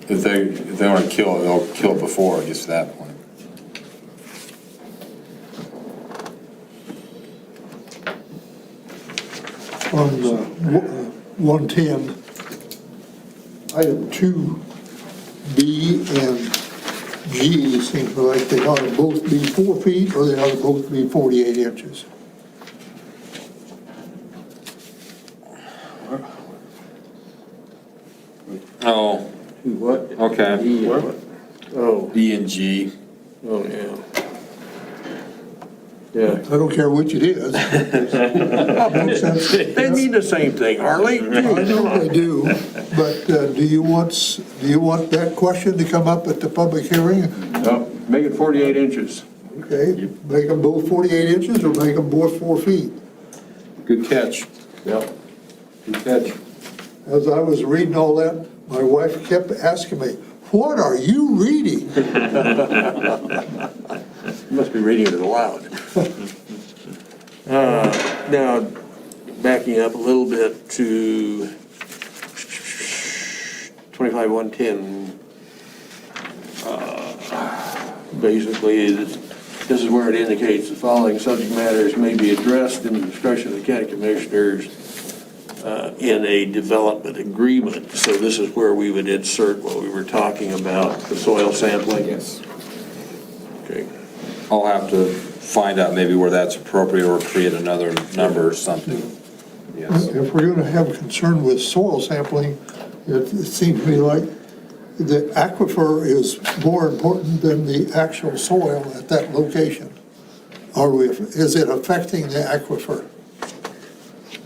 If they want to kill it, they'll kill it before it gets to that point. On 110, item 2B and G seems like they ought to both be 4 feet or they ought to both be 48 inches. Oh, What? okay. Oh, B and G. oh, yeah. Yeah. I don't care which it is. Makes sense. They mean the same thing, Harley. I know they do, but do you want that question to come up at the public hearing? No, make it 48 inches. Okay, make them both 48 inches or make them both 4 feet? Good catch. Yeah. Good catch. As I was reading all that, my wife kept asking me, "What are you reading?" You must be reading it aloud. Now, backing up a little bit to 25-110. Basically, this is where it indicates the following subject matters may be addressed in the discretion of the county commissioners in a development agreement. So this is where we would insert what we were talking about, the soil sampling. Yes. Okay. I'll have to find out maybe where that's appropriate or create another number or something. Yes. If we're gonna have a concern with soil sampling, it seems to me like the aquifer is more important than the actual soil at that location. Is it affecting the aquifer?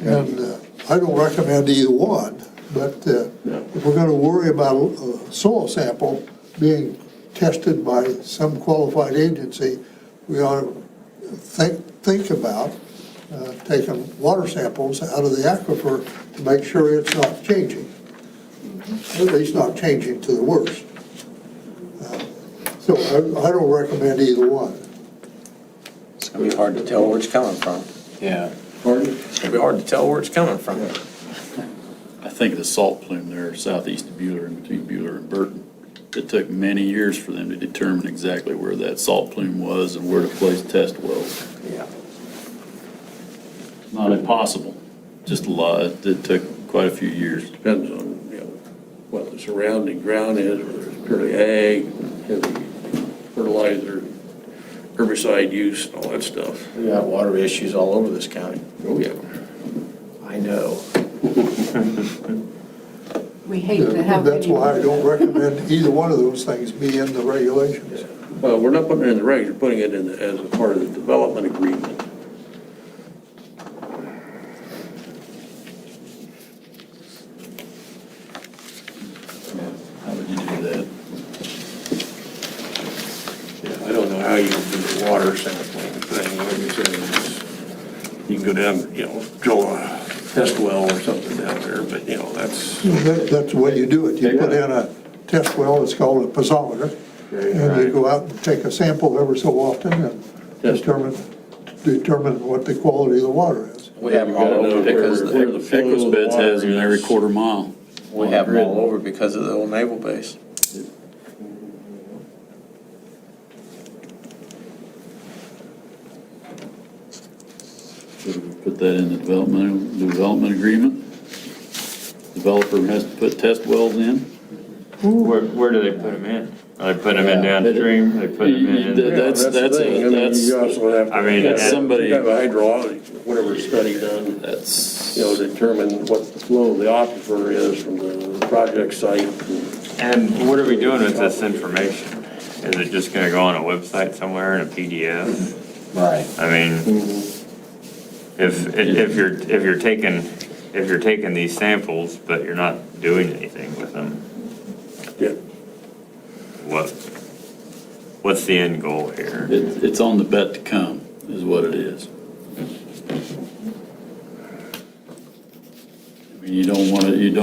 And I don't recommend either one, but if we're gonna worry about a soil sample being tested by some qualified agency, we ought to think about taking water samples out of the aquifer to make sure it's not changing. At least not changing to the worse. So I don't recommend either one. It's gonna be hard to tell where it's coming from. Yeah. It's gonna be hard to tell where it's coming from. I think the salt plume there southeast of Bueller and between Bueller and Burton, it took many years for them to determine exactly where that salt plume was and where to place test wells. Yeah. Not impossible, just a lot. It took quite a few years. Depends on, what the surrounding ground is, whether it's purely ag, heavy fertilizer, herbicide use, and all that stuff. We got water issues all over this county. Oh, yeah. I know. We hate to have That's any. why I don't recommend either one of those things be in the regulations. Well, we're not putting it in the regs, we're putting it in as a part of the development agreement. How would you do that? Yeah, I don't know how you do the water sampling thing, like you said, you can go down, drill a test well or something down there, but, that's. That's the way you do it. You put in a test well, it's called a piezometer, and you go out and take a sample every so often and determine what the quality of the water is. We have them all over because of Where the, the flow of the Equus water has them every is. quarter mile. we have them all over because of the old naval base. Should we put that in the development agreement? Developer has to put test wells in? Where do they put them in? Are they putting them in downstream? Are they putting them in? That's the thing. I mean, you also have to. I mean, have somebody- Have a hydraulic, whatever study done, That's, determine what the flow of the aquifer is from the project site. And what are we doing with this information? Is it just gonna go on a website somewhere in a PDF? Right. I mean, if you're taking these samples, but you're not doing anything with them, Yeah. what's the end goal here? It's on the bet to come, is what it is. I mean, you don't want to, you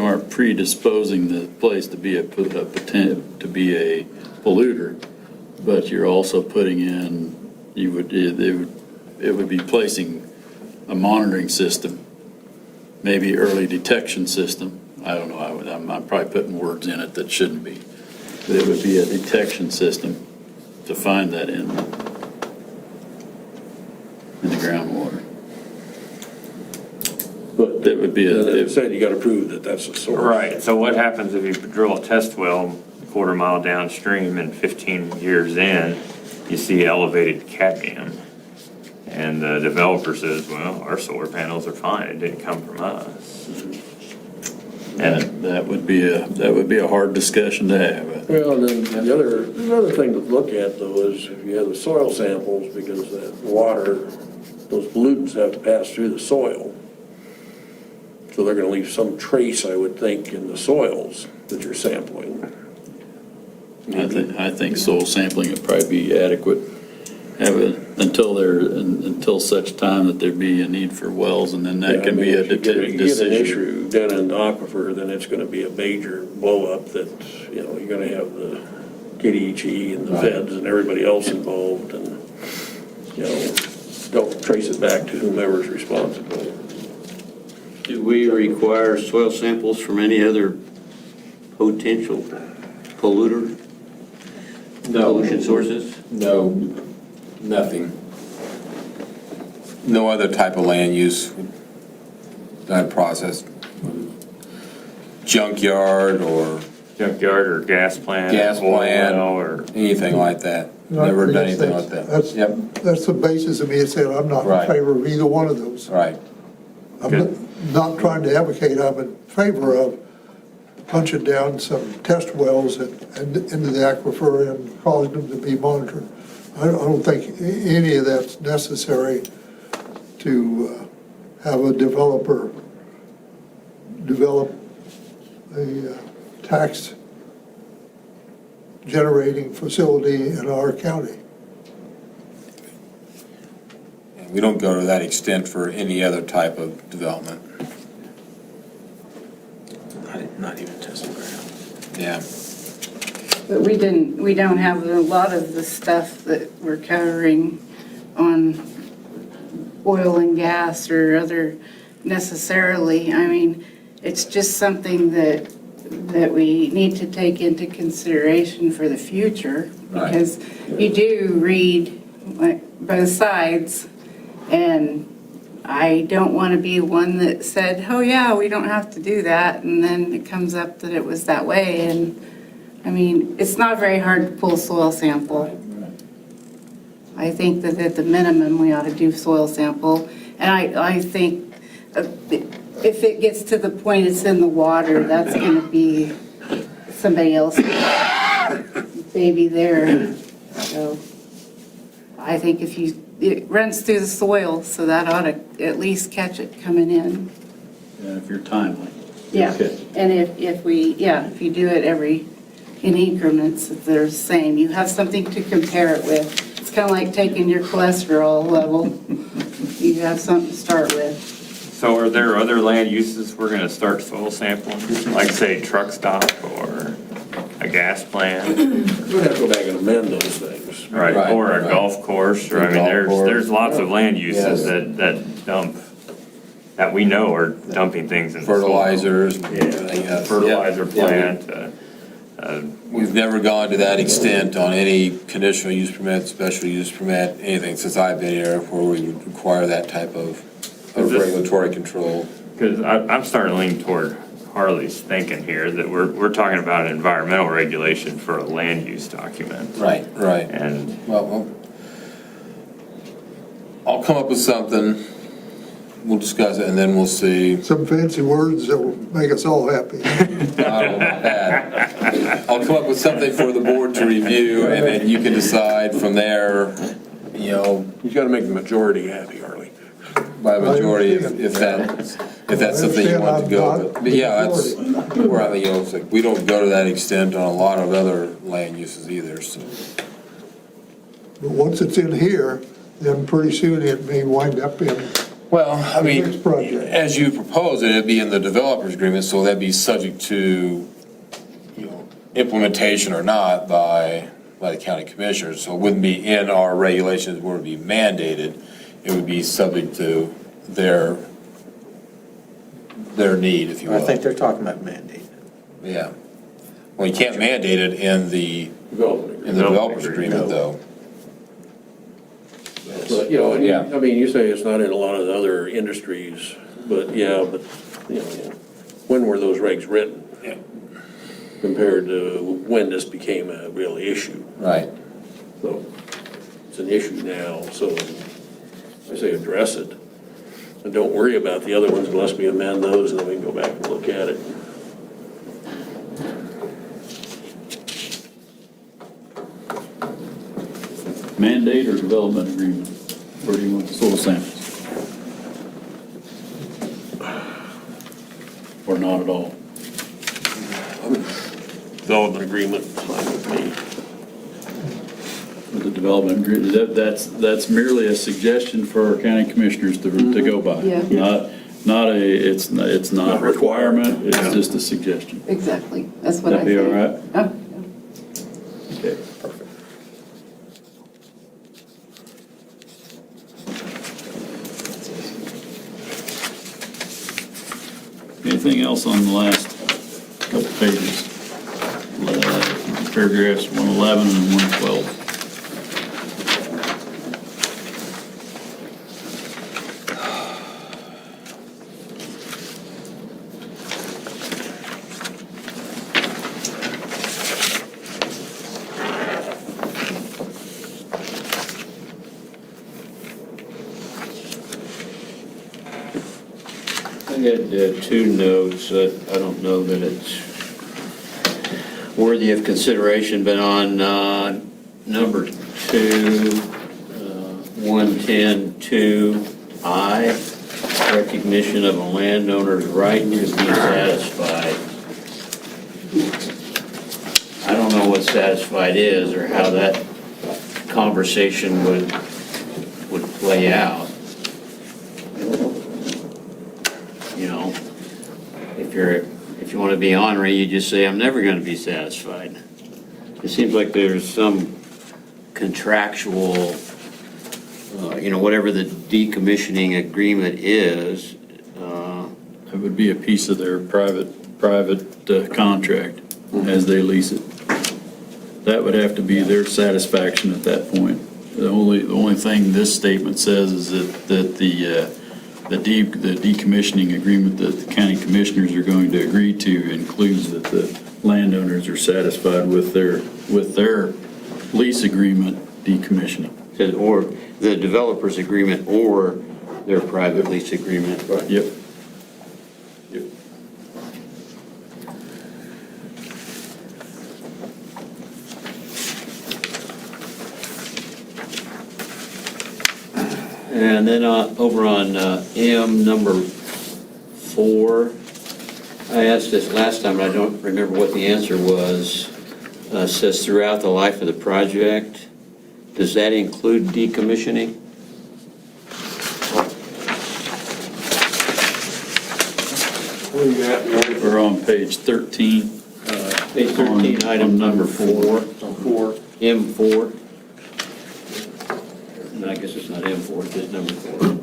aren't predisposing the place to be a polluter, but you're also putting in, it would be placing a monitoring system, maybe early detection system. I don't know, I'm probably putting words in it that shouldn't be. But it would be a detection system to find that in the groundwater. But That would be it said you gotta prove that that's the source. Right, so what happens if you drill a test well a quarter mile downstream and 15 years in, you see elevated cadmium? And the developer says, well, our solar panels are fine, it didn't come from us. And that would be a hard discussion to have. Well, and then the other thing to look at though is if you have the soil samples, because that water, those pollutants have to pass through the soil. So they're gonna leave some trace, I would think, in the soils that you're sampling. I think soil sampling would probably be adequate. Until such time that there be a need for wells, and then that can be a If you get an decision. issue down in the aquifer, then it's gonna be a major blow up that, you're gonna have the KDHE and the feds and everybody else involved, and, don't trace it back to whomever's responsible. Do we require soil samples from any other potential polluter? Pollution sources? No, nothing. No other type of land use, that process. Junkyard or Junkyard or gas plant? gas oil plant, well, or anything like that. Never done anything like that. Yep, That's the basis of me saying I'm not in Right. favor of either one of those. right. I'm not trying to advocate, I'm in favor of punching down some test wells and into the aquifer and causing them to be monitored. I don't think any of that's necessary to have a developer develop a tax generating facility in our county. We don't go to that extent for any other type of development. Not even testing ground. Yeah. But we don't have a lot of the stuff that we're covering on oil and gas or other necessarily. I mean, it's just something that we need to take into consideration for the future. Right. Because you do read like both sides, and I don't want to be one that said, oh yeah, we don't have to do that, and then it comes up that it was that way. And I mean, it's not very hard to pull a soil sample. I think that at the minimum, we ought to do soil sample. And I think if it gets to the point it's in the water, that's going to be somebody else's baby there. So I think it runs through the soil, so that ought to at least catch it coming in. Yeah, if you're timely. Yeah, Okay. and if you do it in increments, that they're the same, you have something to compare it with. It's kind of like taking your cholesterol level. You have something to start with. So are there other land uses we're gonna start soil sampling, like say truck stop or a gas plant? We'd have to go back and amend those things. Right, Right, or a right. golf course, or I mean, Golf course. there's lots of land uses Yes. that dump, that we know are dumping things in the soil. Fertilizers and everything Yeah, else. fertilizer Yeah. plant, We've never gone to that extent on any conditional use permit, special use permit, anything since I've been here where we would require that type of Is this- regulatory control. because I'm starting to lean toward Harley's thinking here, that we're talking about environmental regulation for a land use document. Right. And Well, I'll come up with something we'll discuss it, and then we'll see. Some fancy words that will make us all happy. I don't know about that. I'll come up with something for the board to review, and then you can decide from there, you know, You gotta make the majority happy, Harley. by majority, if that's something you want to go with. But yeah, that's, where, you know, it's like, we don't go to that extent on a lot of other land uses either, so. But once it's in here, then pretty soon it may wind up in, Well, I mean, Next project. as you propose it, it'd be in the developer's agreement, so that'd be subject to, you know, implementation or not by the county commissioners. So it wouldn't be in our regulations, it would be mandated. It would be subject to their need, if you will. I think they're talking about mandate. Yeah. Well, you can't mandate it in the developer's agreement, though. But, you know, and Yeah. I mean, you say it's not in a lot of the other industries, but yeah, but, you know, when were those regs written? Yeah. Compared to when this became a real issue. Right. So it's an issue now, so I say address it. And don't worry about the other ones unless we amend those, and then we can go back and look at it. Mandate or development agreement? Where do you want the soil samples? Or not at all? Development agreement, fine with me. The development agreement, that's merely a suggestion for our county commissioners to go by. Yeah. It's not a requirement, it's just a suggestion. Exactly, that's what I That'd be think. all right? Oh, Okay. Anything else on the last couple pages? Paragraphs 111 and 112. I had two notes that I don't know that it's worthy of consideration, but on number 2, 110.2I, recognition of a landowner's right to be satisfied. I don't know what satisfied is or how that conversation would play out. You know, if you want to be ornery, you just say, I'm never going to be satisfied. It seems like there's some contractual, whatever the decommissioning agreement is. It would be a piece of their private contract as they lease it. That would have to be their satisfaction at that point. The only thing this statement says is that the decommissioning agreement that the county commissioners are going to agree to includes that the landowners are satisfied with their lease agreement decommissioning. Says, or the developer's agreement or their private lease agreement. Yep. And then over on M number 4, I asked this last time, but I don't remember what the answer was. Says throughout the life of the project. Does that include decommissioning? Where you at, Marty? We're on page 13. Page 13, item number 4. M4. No, I guess it's not M4, it's just number 4.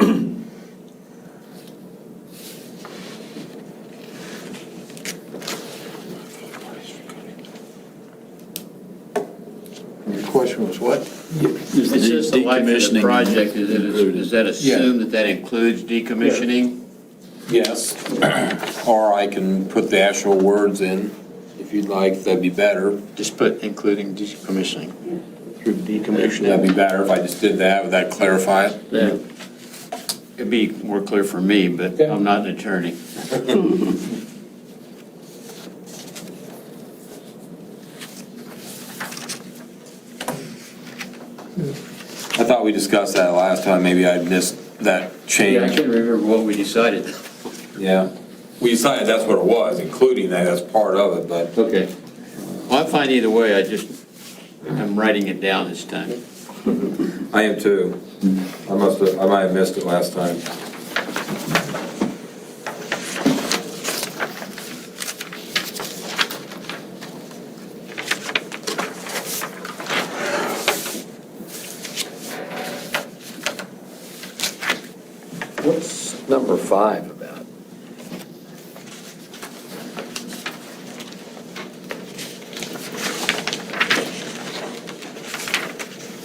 Your question was what? Is It says the life of the decommissioning project, included? does that assume that that includes decommissioning? Yes, or I can put the actual words in, if you'd like, that'd be better. Just put including decommissioning. Through decommissioning? That'd be better if I just did that, would that clarify it? Yeah. it'd be more clear for me, but I'm not an attorney. I thought we discussed that last time, maybe I missed that Yeah, I change. can't remember what we decided. Yeah. We decided that's what it was, including that as part of it, but Okay. Well, I'm fine either way, I'm writing it down this time. I am too. I might have missed it last time. What's number 5 about?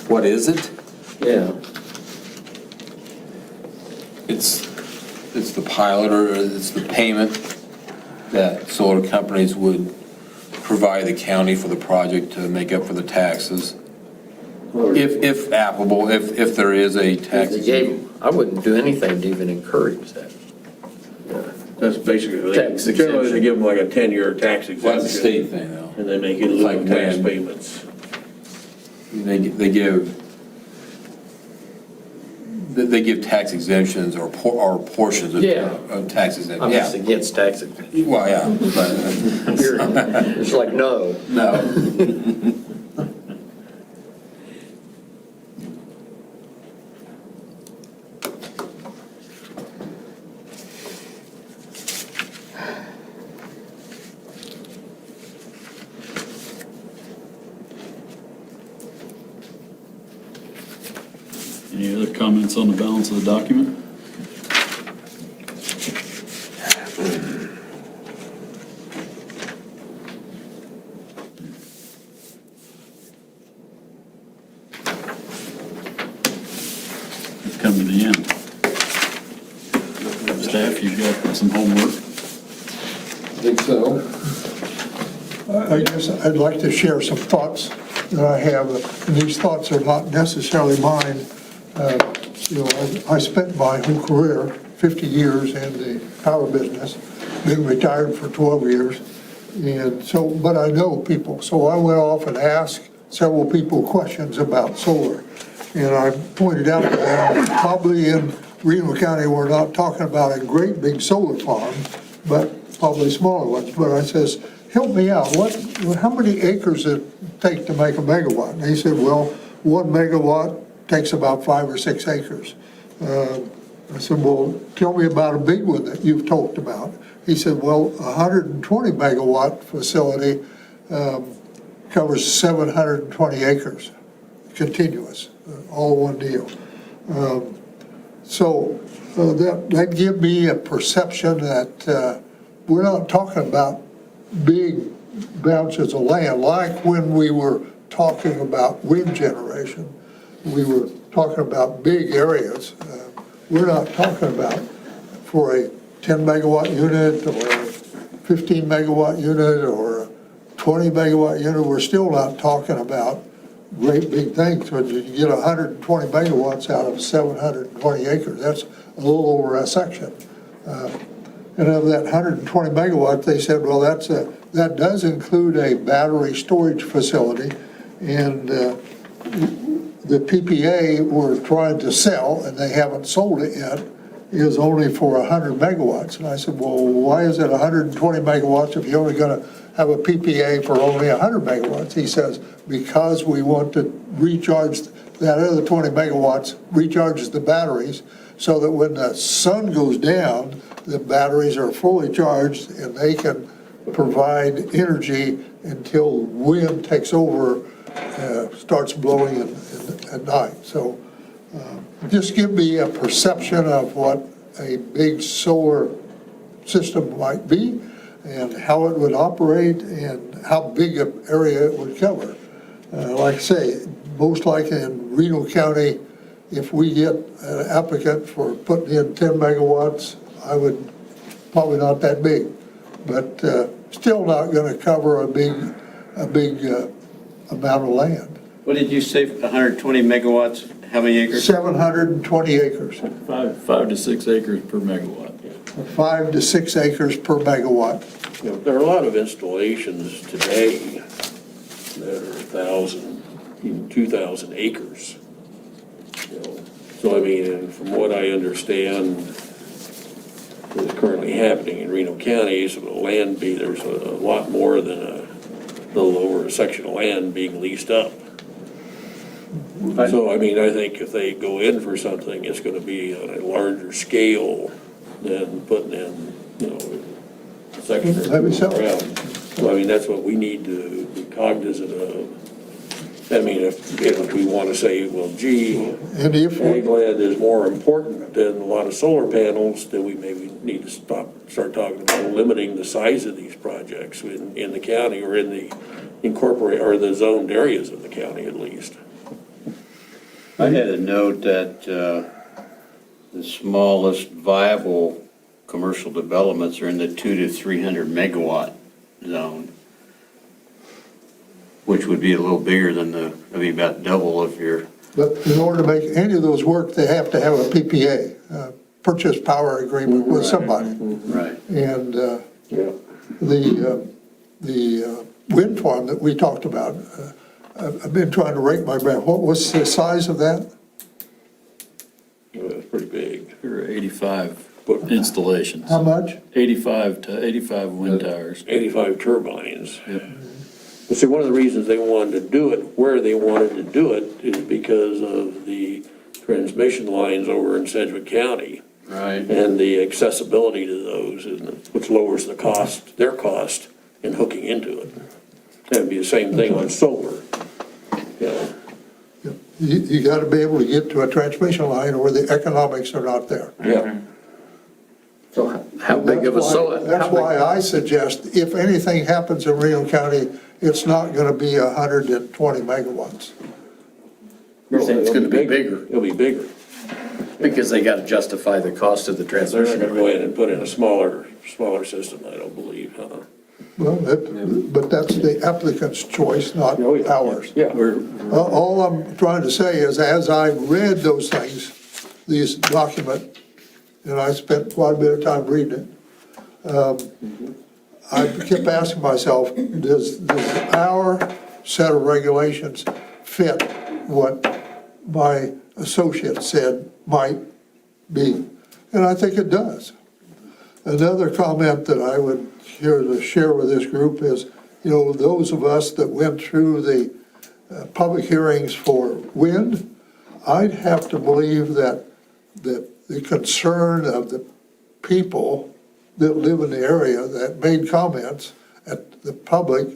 What is it? Yeah, It's the pilot, or it's the payment that solar companies would provide the county for the project to make up for the taxes. If applicable, if there is a tax. they gave, I wouldn't do anything to even encourage that. That's basically, Tax generally they exemption. give them like a 10-year tax exemption. Well, that's a state thing, though. And then they get It's like little tax land. payments. They give tax exemptions or portions Yeah. of tax exemptions. I'm just Yeah. against tax exemption. Well, yeah, but, It's like, no. no. Any other comments on the balance of the document? We've come to the end. Staff, you've got some homework. I think so. I guess I'd like to share some thoughts that I have, and these thoughts are not necessarily mine. You know, I spent my whole career, 50 years in the power business, been retired for 12 years, and so, but I know people, so I went off and asked several people questions about solar, and I pointed out to them, probably in Reno County, we're not talking about a great big solar farm, but probably smaller ones, but I says, help me out, how many acres does it take to make a megawatt? And he said, well, 1 megawatt takes about 5 or 6 acres. I said, well, tell me about a big one that you've talked about. He said, well, a 120 megawatt facility covers 720 acres, continuous, all one deal. So that give me a perception that we're not talking about big bounces of land, like when we were talking about wind generation. We were talking about big areas. We're not talking about for a 10 megawatt unit or a 15 megawatt unit or a 20 megawatt unit. We're still not talking about great big things. When you get 120 megawatts out of 720 acres, that's a little over a section. And of that 120 megawatts, they said, well, that does include a battery storage facility, and the PPA we're trying to sell, and they haven't sold it yet, is only for 100 megawatts. And I said, well, why is it 120 megawatts if you're only going to have a PPA for only 100 megawatts? He says, because we want to recharge that other 20 megawatts, recharges the batteries, so that when the sun goes down, the batteries are fully charged and they can provide energy until wind takes over, starts blowing at night. So just give me a perception of what a big solar system might be and how it would operate and how big an area it would cover. Like I say, most likely in Reno County, if we get an applicant for putting in 10 megawatts, I would, probably not that big, but still not going to cover a big amount of land. What did you say, 120 megawatts, how many acres? 720 acres, 5 to 6 acres per megawatt. 5 to 6 acres per megawatt. You know, there are a lot of installations today that are 1,000, even 2,000 acres. You know, so I mean, and from what I understand is currently happening in Reno County, so there's a lot more than a little over a section of land being leased up. So, I mean, I think if they go in for something, it's gonna be on a larger scale than putting in, you know, a section or Maybe two so. around. So, I mean, that's what we need to be cognizant of. I mean, if we wanna say, well, gee, And if, ag land is more important than a lot of solar panels, then we maybe need to start talking about limiting the size of these projects in the county or in the the zoned areas of the county at least. I had a note that the smallest viable commercial developments are in the 200 to 300 megawatt zone, which would be a little bigger than about double of your. but in order to make any of those work, they have to have a PPA, purchase power agreement with somebody. Right. And Yeah. the wind farm that we talked about, I've been trying to rake my brain. What was the size of that? Well, it's pretty big. There are 85 installations, How much? 85 wind towers. 85 turbines. Yep. But see, one of the reasons they wanted to do it, where they wanted to do it, is because of the transmission lines over in Sedgwick County Right. and the accessibility to those, which lowers the cost, their cost in hooking into it. That'd be the same thing on solar, you know. You got to be able to get to a transmission line or the economics are not there. Yeah. So how big of a solar? That's why I suggest if anything happens in Reno County, it's not going to be 120 megawatts. You think it's gonna be bigger? It'll be bigger. Because they gotta justify the cost of the They're not transmission. gonna go in and put in a smaller system, I don't believe, huh? Well, but that's the applicant's choice, not Oh, yeah. ours. Yeah. All I'm trying to say is, as I read those things, these document, and I spent quite a bit of time reading it, I kept asking myself, does our set of regulations fit what my associate said might be? And I think it does. Another comment that I would here to share with this group is, you know, those of us that went through the public hearings for wind, I'd have to believe that the concern of the people that live in the area that made comments at the public,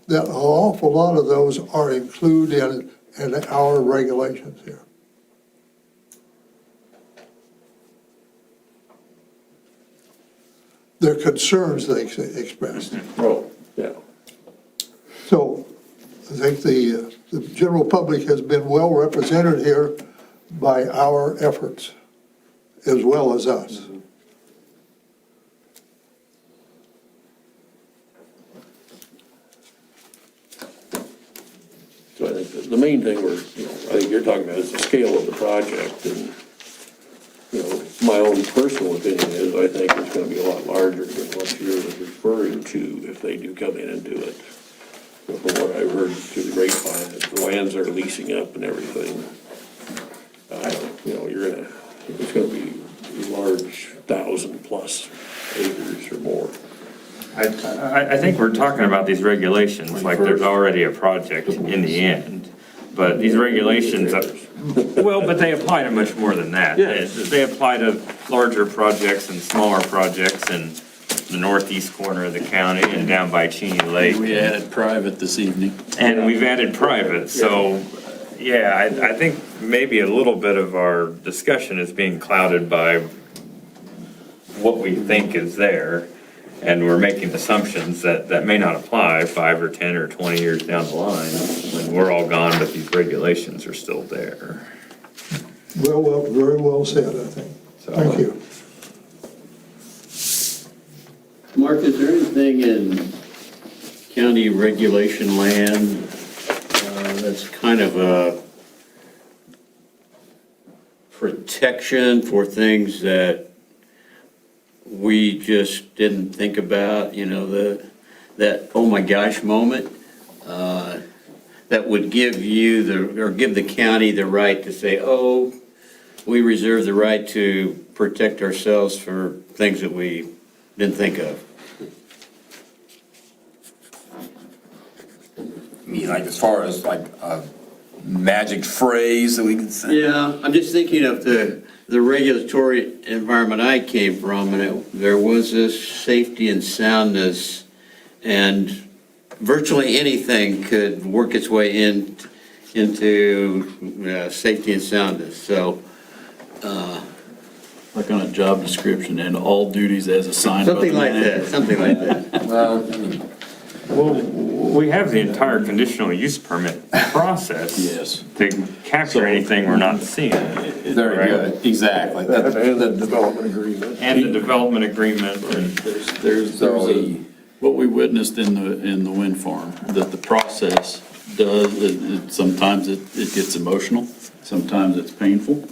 that an awful lot of those are included in our regulations here. Their concerns they expressed. Oh, yeah. So I think the general public has been well represented here by our efforts as well as us. So I think the main thing I think you're talking about is the scale of the project, and, you know, my own personal opinion is I think it's gonna be a lot larger than what you're referring to if they do come in and do it. So from what I've heard through the grapevine, that the lands are leasing up and everything. You know, it's gonna be large, 1,000+ acres or more. I think we're talking about these regulations, like there's already a project in the end. But these regulations, well, but they apply to much more than that. Yes. They apply to larger projects and smaller projects in the northeast corner of the county and down by Cheney Lake. We added private this evening. And we've added private, so, yeah, I think maybe a little bit of our discussion is being clouded by what we think is there. And we're making assumptions that may not apply 5 or 10 or 20 years down the line when we're all gone, but these regulations are still there. Well, very well said, I think. Thank you. Mark, is there anything in county regulation land that's kind of protection for things that we just didn't think about, that oh my gosh moment, that would give you or give the county the right to say, oh, we reserve the right to protect ourselves for things that we didn't think of. I mean, like, as far as like a magic phrase that we can say? Yeah, I'm just thinking of the regulatory environment I came from, and there was this safety and soundness, and virtually anything could work its way into safety and soundness. So, Like on a job description, and all duties as assigned by the something like manager. that, something like that. Well, I mean, Well, we have the entire conditional use permit process. Yes. To capture anything we're not seeing. very Right? good, exactly. And the development agreement. And the development agreement and. There's what we witnessed in the wind farm, that the process does, sometimes it gets emotional, sometimes it's painful,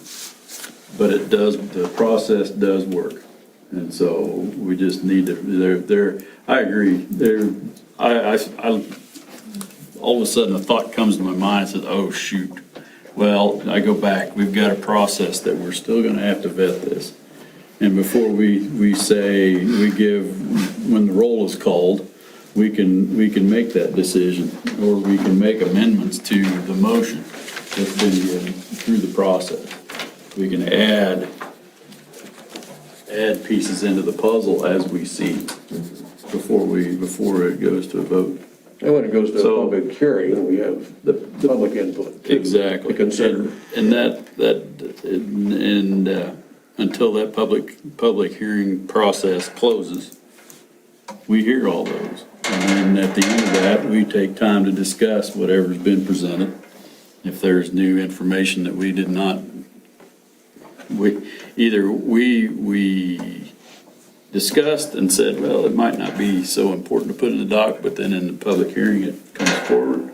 but the process does work. And so we just need to, I agree, all of a sudden a thought comes to my mind, says, oh, shoot. Well, I go back, we've got a process that we're still gonna have to vet this. And before we say, when the roll is called, we can make that decision, or we can make amendments to the motion that's been given through the process. We can add pieces into the puzzle as we see before it goes to a vote. And when it goes to So- a public hearing, we have The public input. Exactly. To consider. And until that public hearing process closes, we hear all those. And then at the end of that, we take time to discuss whatever's been presented. If there's new information that we did not, we discussed and said, well, it might not be so important to put in the doc, but then in the public hearing, it comes forward.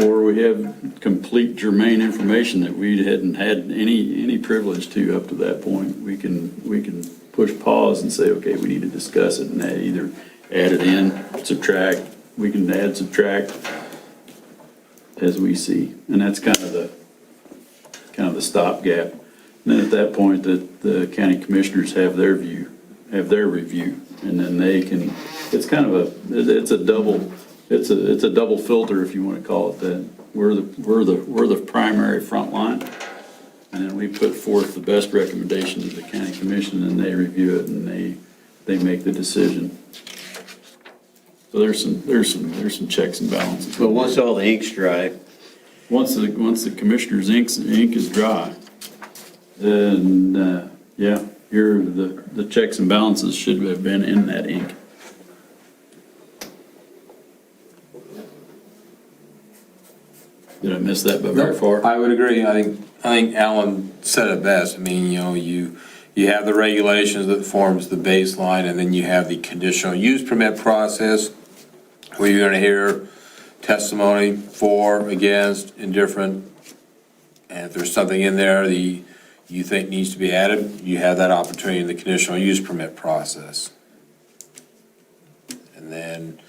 Or we have complete germane information that we hadn't had any privilege to up to that point. We can push pause and say, okay, we need to discuss it, and either add it in, subtract. We can add, subtract as we see, and that's kind of the stopgap. And then at that point, the county commissioners have their review, and then they can. It's kind of it's a double filter, if you want to call it that. We're the primary front line, and then we put forth the best recommendation to the county commission, and they review it, and they make the decision. So there's some checks and balances. But once all the ink's dry, Once the commissioner's ink is dry, then, the checks and balances should have been in that ink. Did I miss that by very far? I would agree. I think Alan said it best. I mean, you have the regulations that forms the baseline, and then you have the conditional use permit process, where you're gonna hear testimony for, against, indifferent. And if there's something in there that you think needs to be added, you have that opportunity in the conditional use permit process. And then,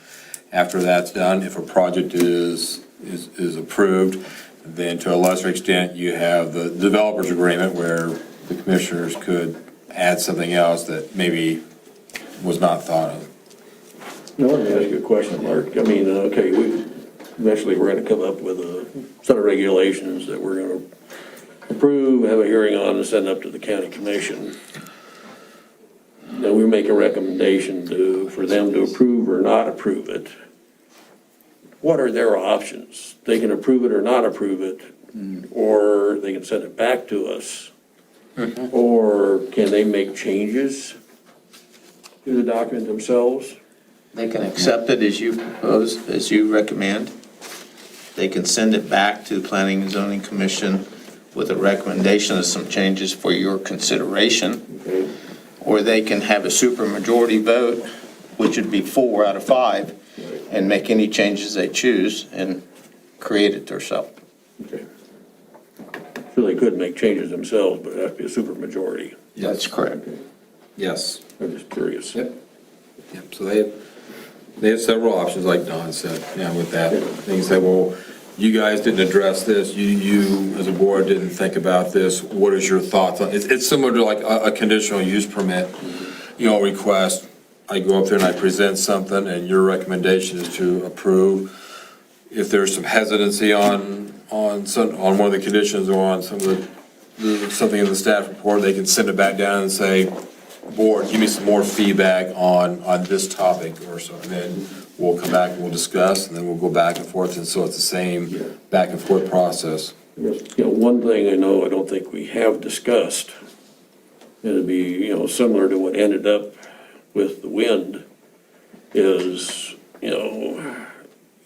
after that's done, if a project is approved, then to a lesser extent, you have the developer's agreement where the commissioners could add something else that maybe was not thought of. Now, let me ask you a question, Mark. I mean, okay, eventually we're gonna come up with a set of regulations that we're gonna approve, have a hearing on, and send up to the county commission. Then we make a recommendation for them to approve or not approve it. What are their options? They can approve it or not approve it, or they can send it back to us. Or can they make changes to the document themselves? They can accept it as you propose, as you recommend. They can send it back to the Planning and Zoning Commission with a recommendation of some changes for your consideration. Okay. Or they can have a supermajority vote, which would be 4 out of 5, and make any changes they choose and create it themselves. Okay. So they could make changes themselves, but it has to be a supermajority. That's correct. Yes. I'm just curious. Yep. Yep, so they have several options, like Don said, yeah, with that. They can say, well, you guys didn't address this, you as a board didn't think about this, what is your thoughts on, it's similar to like a conditional use permit, request. I go up there and I present something, and your recommendation is to approve. If there's some hesitancy on one of the conditions or on some of something in the staff report, they can send it back down and say, board, give me some more feedback on this topic or so, and then we'll come back and we'll discuss, and then we'll go back and forth, and so it's the same back and forth process. I guess, one thing I know I don't think we have discussed, and it'd be, similar to what ended up with the wind, is,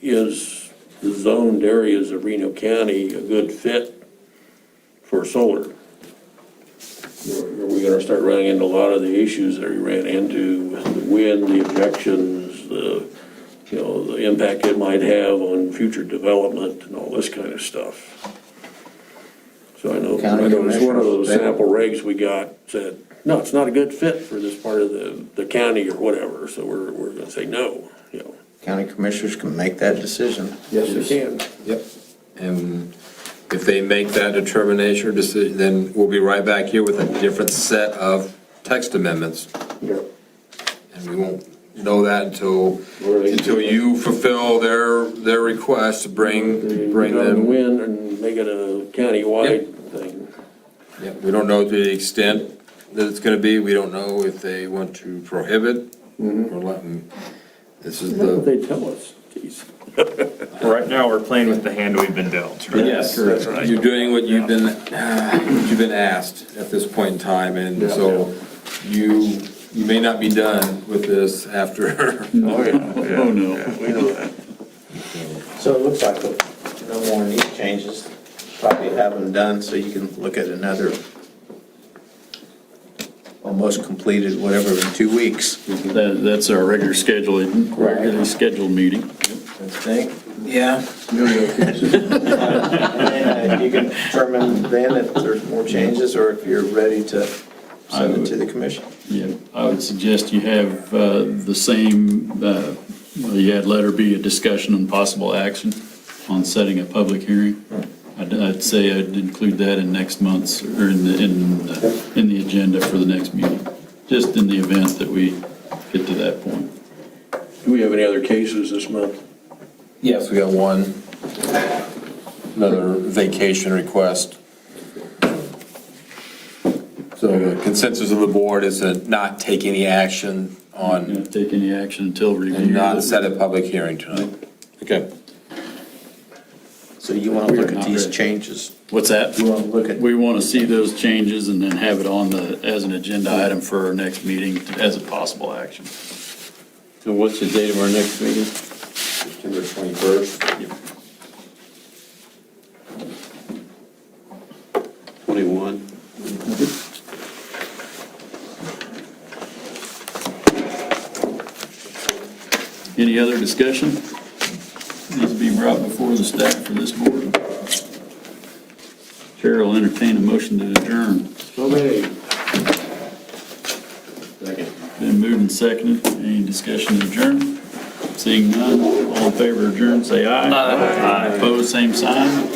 is the zoned areas of Reno County a good fit for solar? Are we gonna start running into a lot of the issues that we ran into with the wind, the objections, the impact it might have on future development and all this kind of stuff? So I know it's one of those sample regs we got said, no, it's not a good fit for this part of the county or whatever, so we're gonna say no, County commissioners can make that decision. Yes, they can. Yep. And if they make that determination or decision, then we'll be right back here with a different set of text amendments. Yeah. And we won't know that until you fulfill their request to bring them. Win and make it a countywide thing. Yeah, we don't know to the extent that it's gonna be, we don't know if they want to prohibit or let them. This is What the, they tell us, geez. Right now, we're playing with the hand we've been dealt, right? yes, That's right. you're doing what you've been asked at this point in time, and so you may not be done with this after. Oh, yeah. Oh, no. Yeah, we know that. So it looks like no more of these changes, probably have them done so you can look at another almost completed, whatever, in 2 weeks. That's our regularly scheduled meeting. I think. Yeah. And you can determine then if there's more changes or if you're ready to send it to the commission. Yeah, I would suggest you have the same, you had letter B, a discussion on possible action on setting a public hearing. I'd say I'd include that in next month's, or in the agenda for the next meeting, just in the event that we get to that point. Do we have any other cases this month? Yes, we got one, another vacation request. So the consensus of the board is to not take any action on, Take any action until review. and not set a public hearing tonight. Okay. So you want to look Not at these ready. changes? What's that? You want to look at, We want to see those changes and then have it on as an agenda item for our next meeting as a possible action. So what's the date of our next meeting? September 21st. 21? Any other discussion? Needs to be brought before the staff for this board. Chair will entertain a motion to adjourn. So many. Second. Been moved and seconded. Any discussion to adjourn? Seeing none, all in favor of adjourn, say aye. Aye. Opposed, same sign.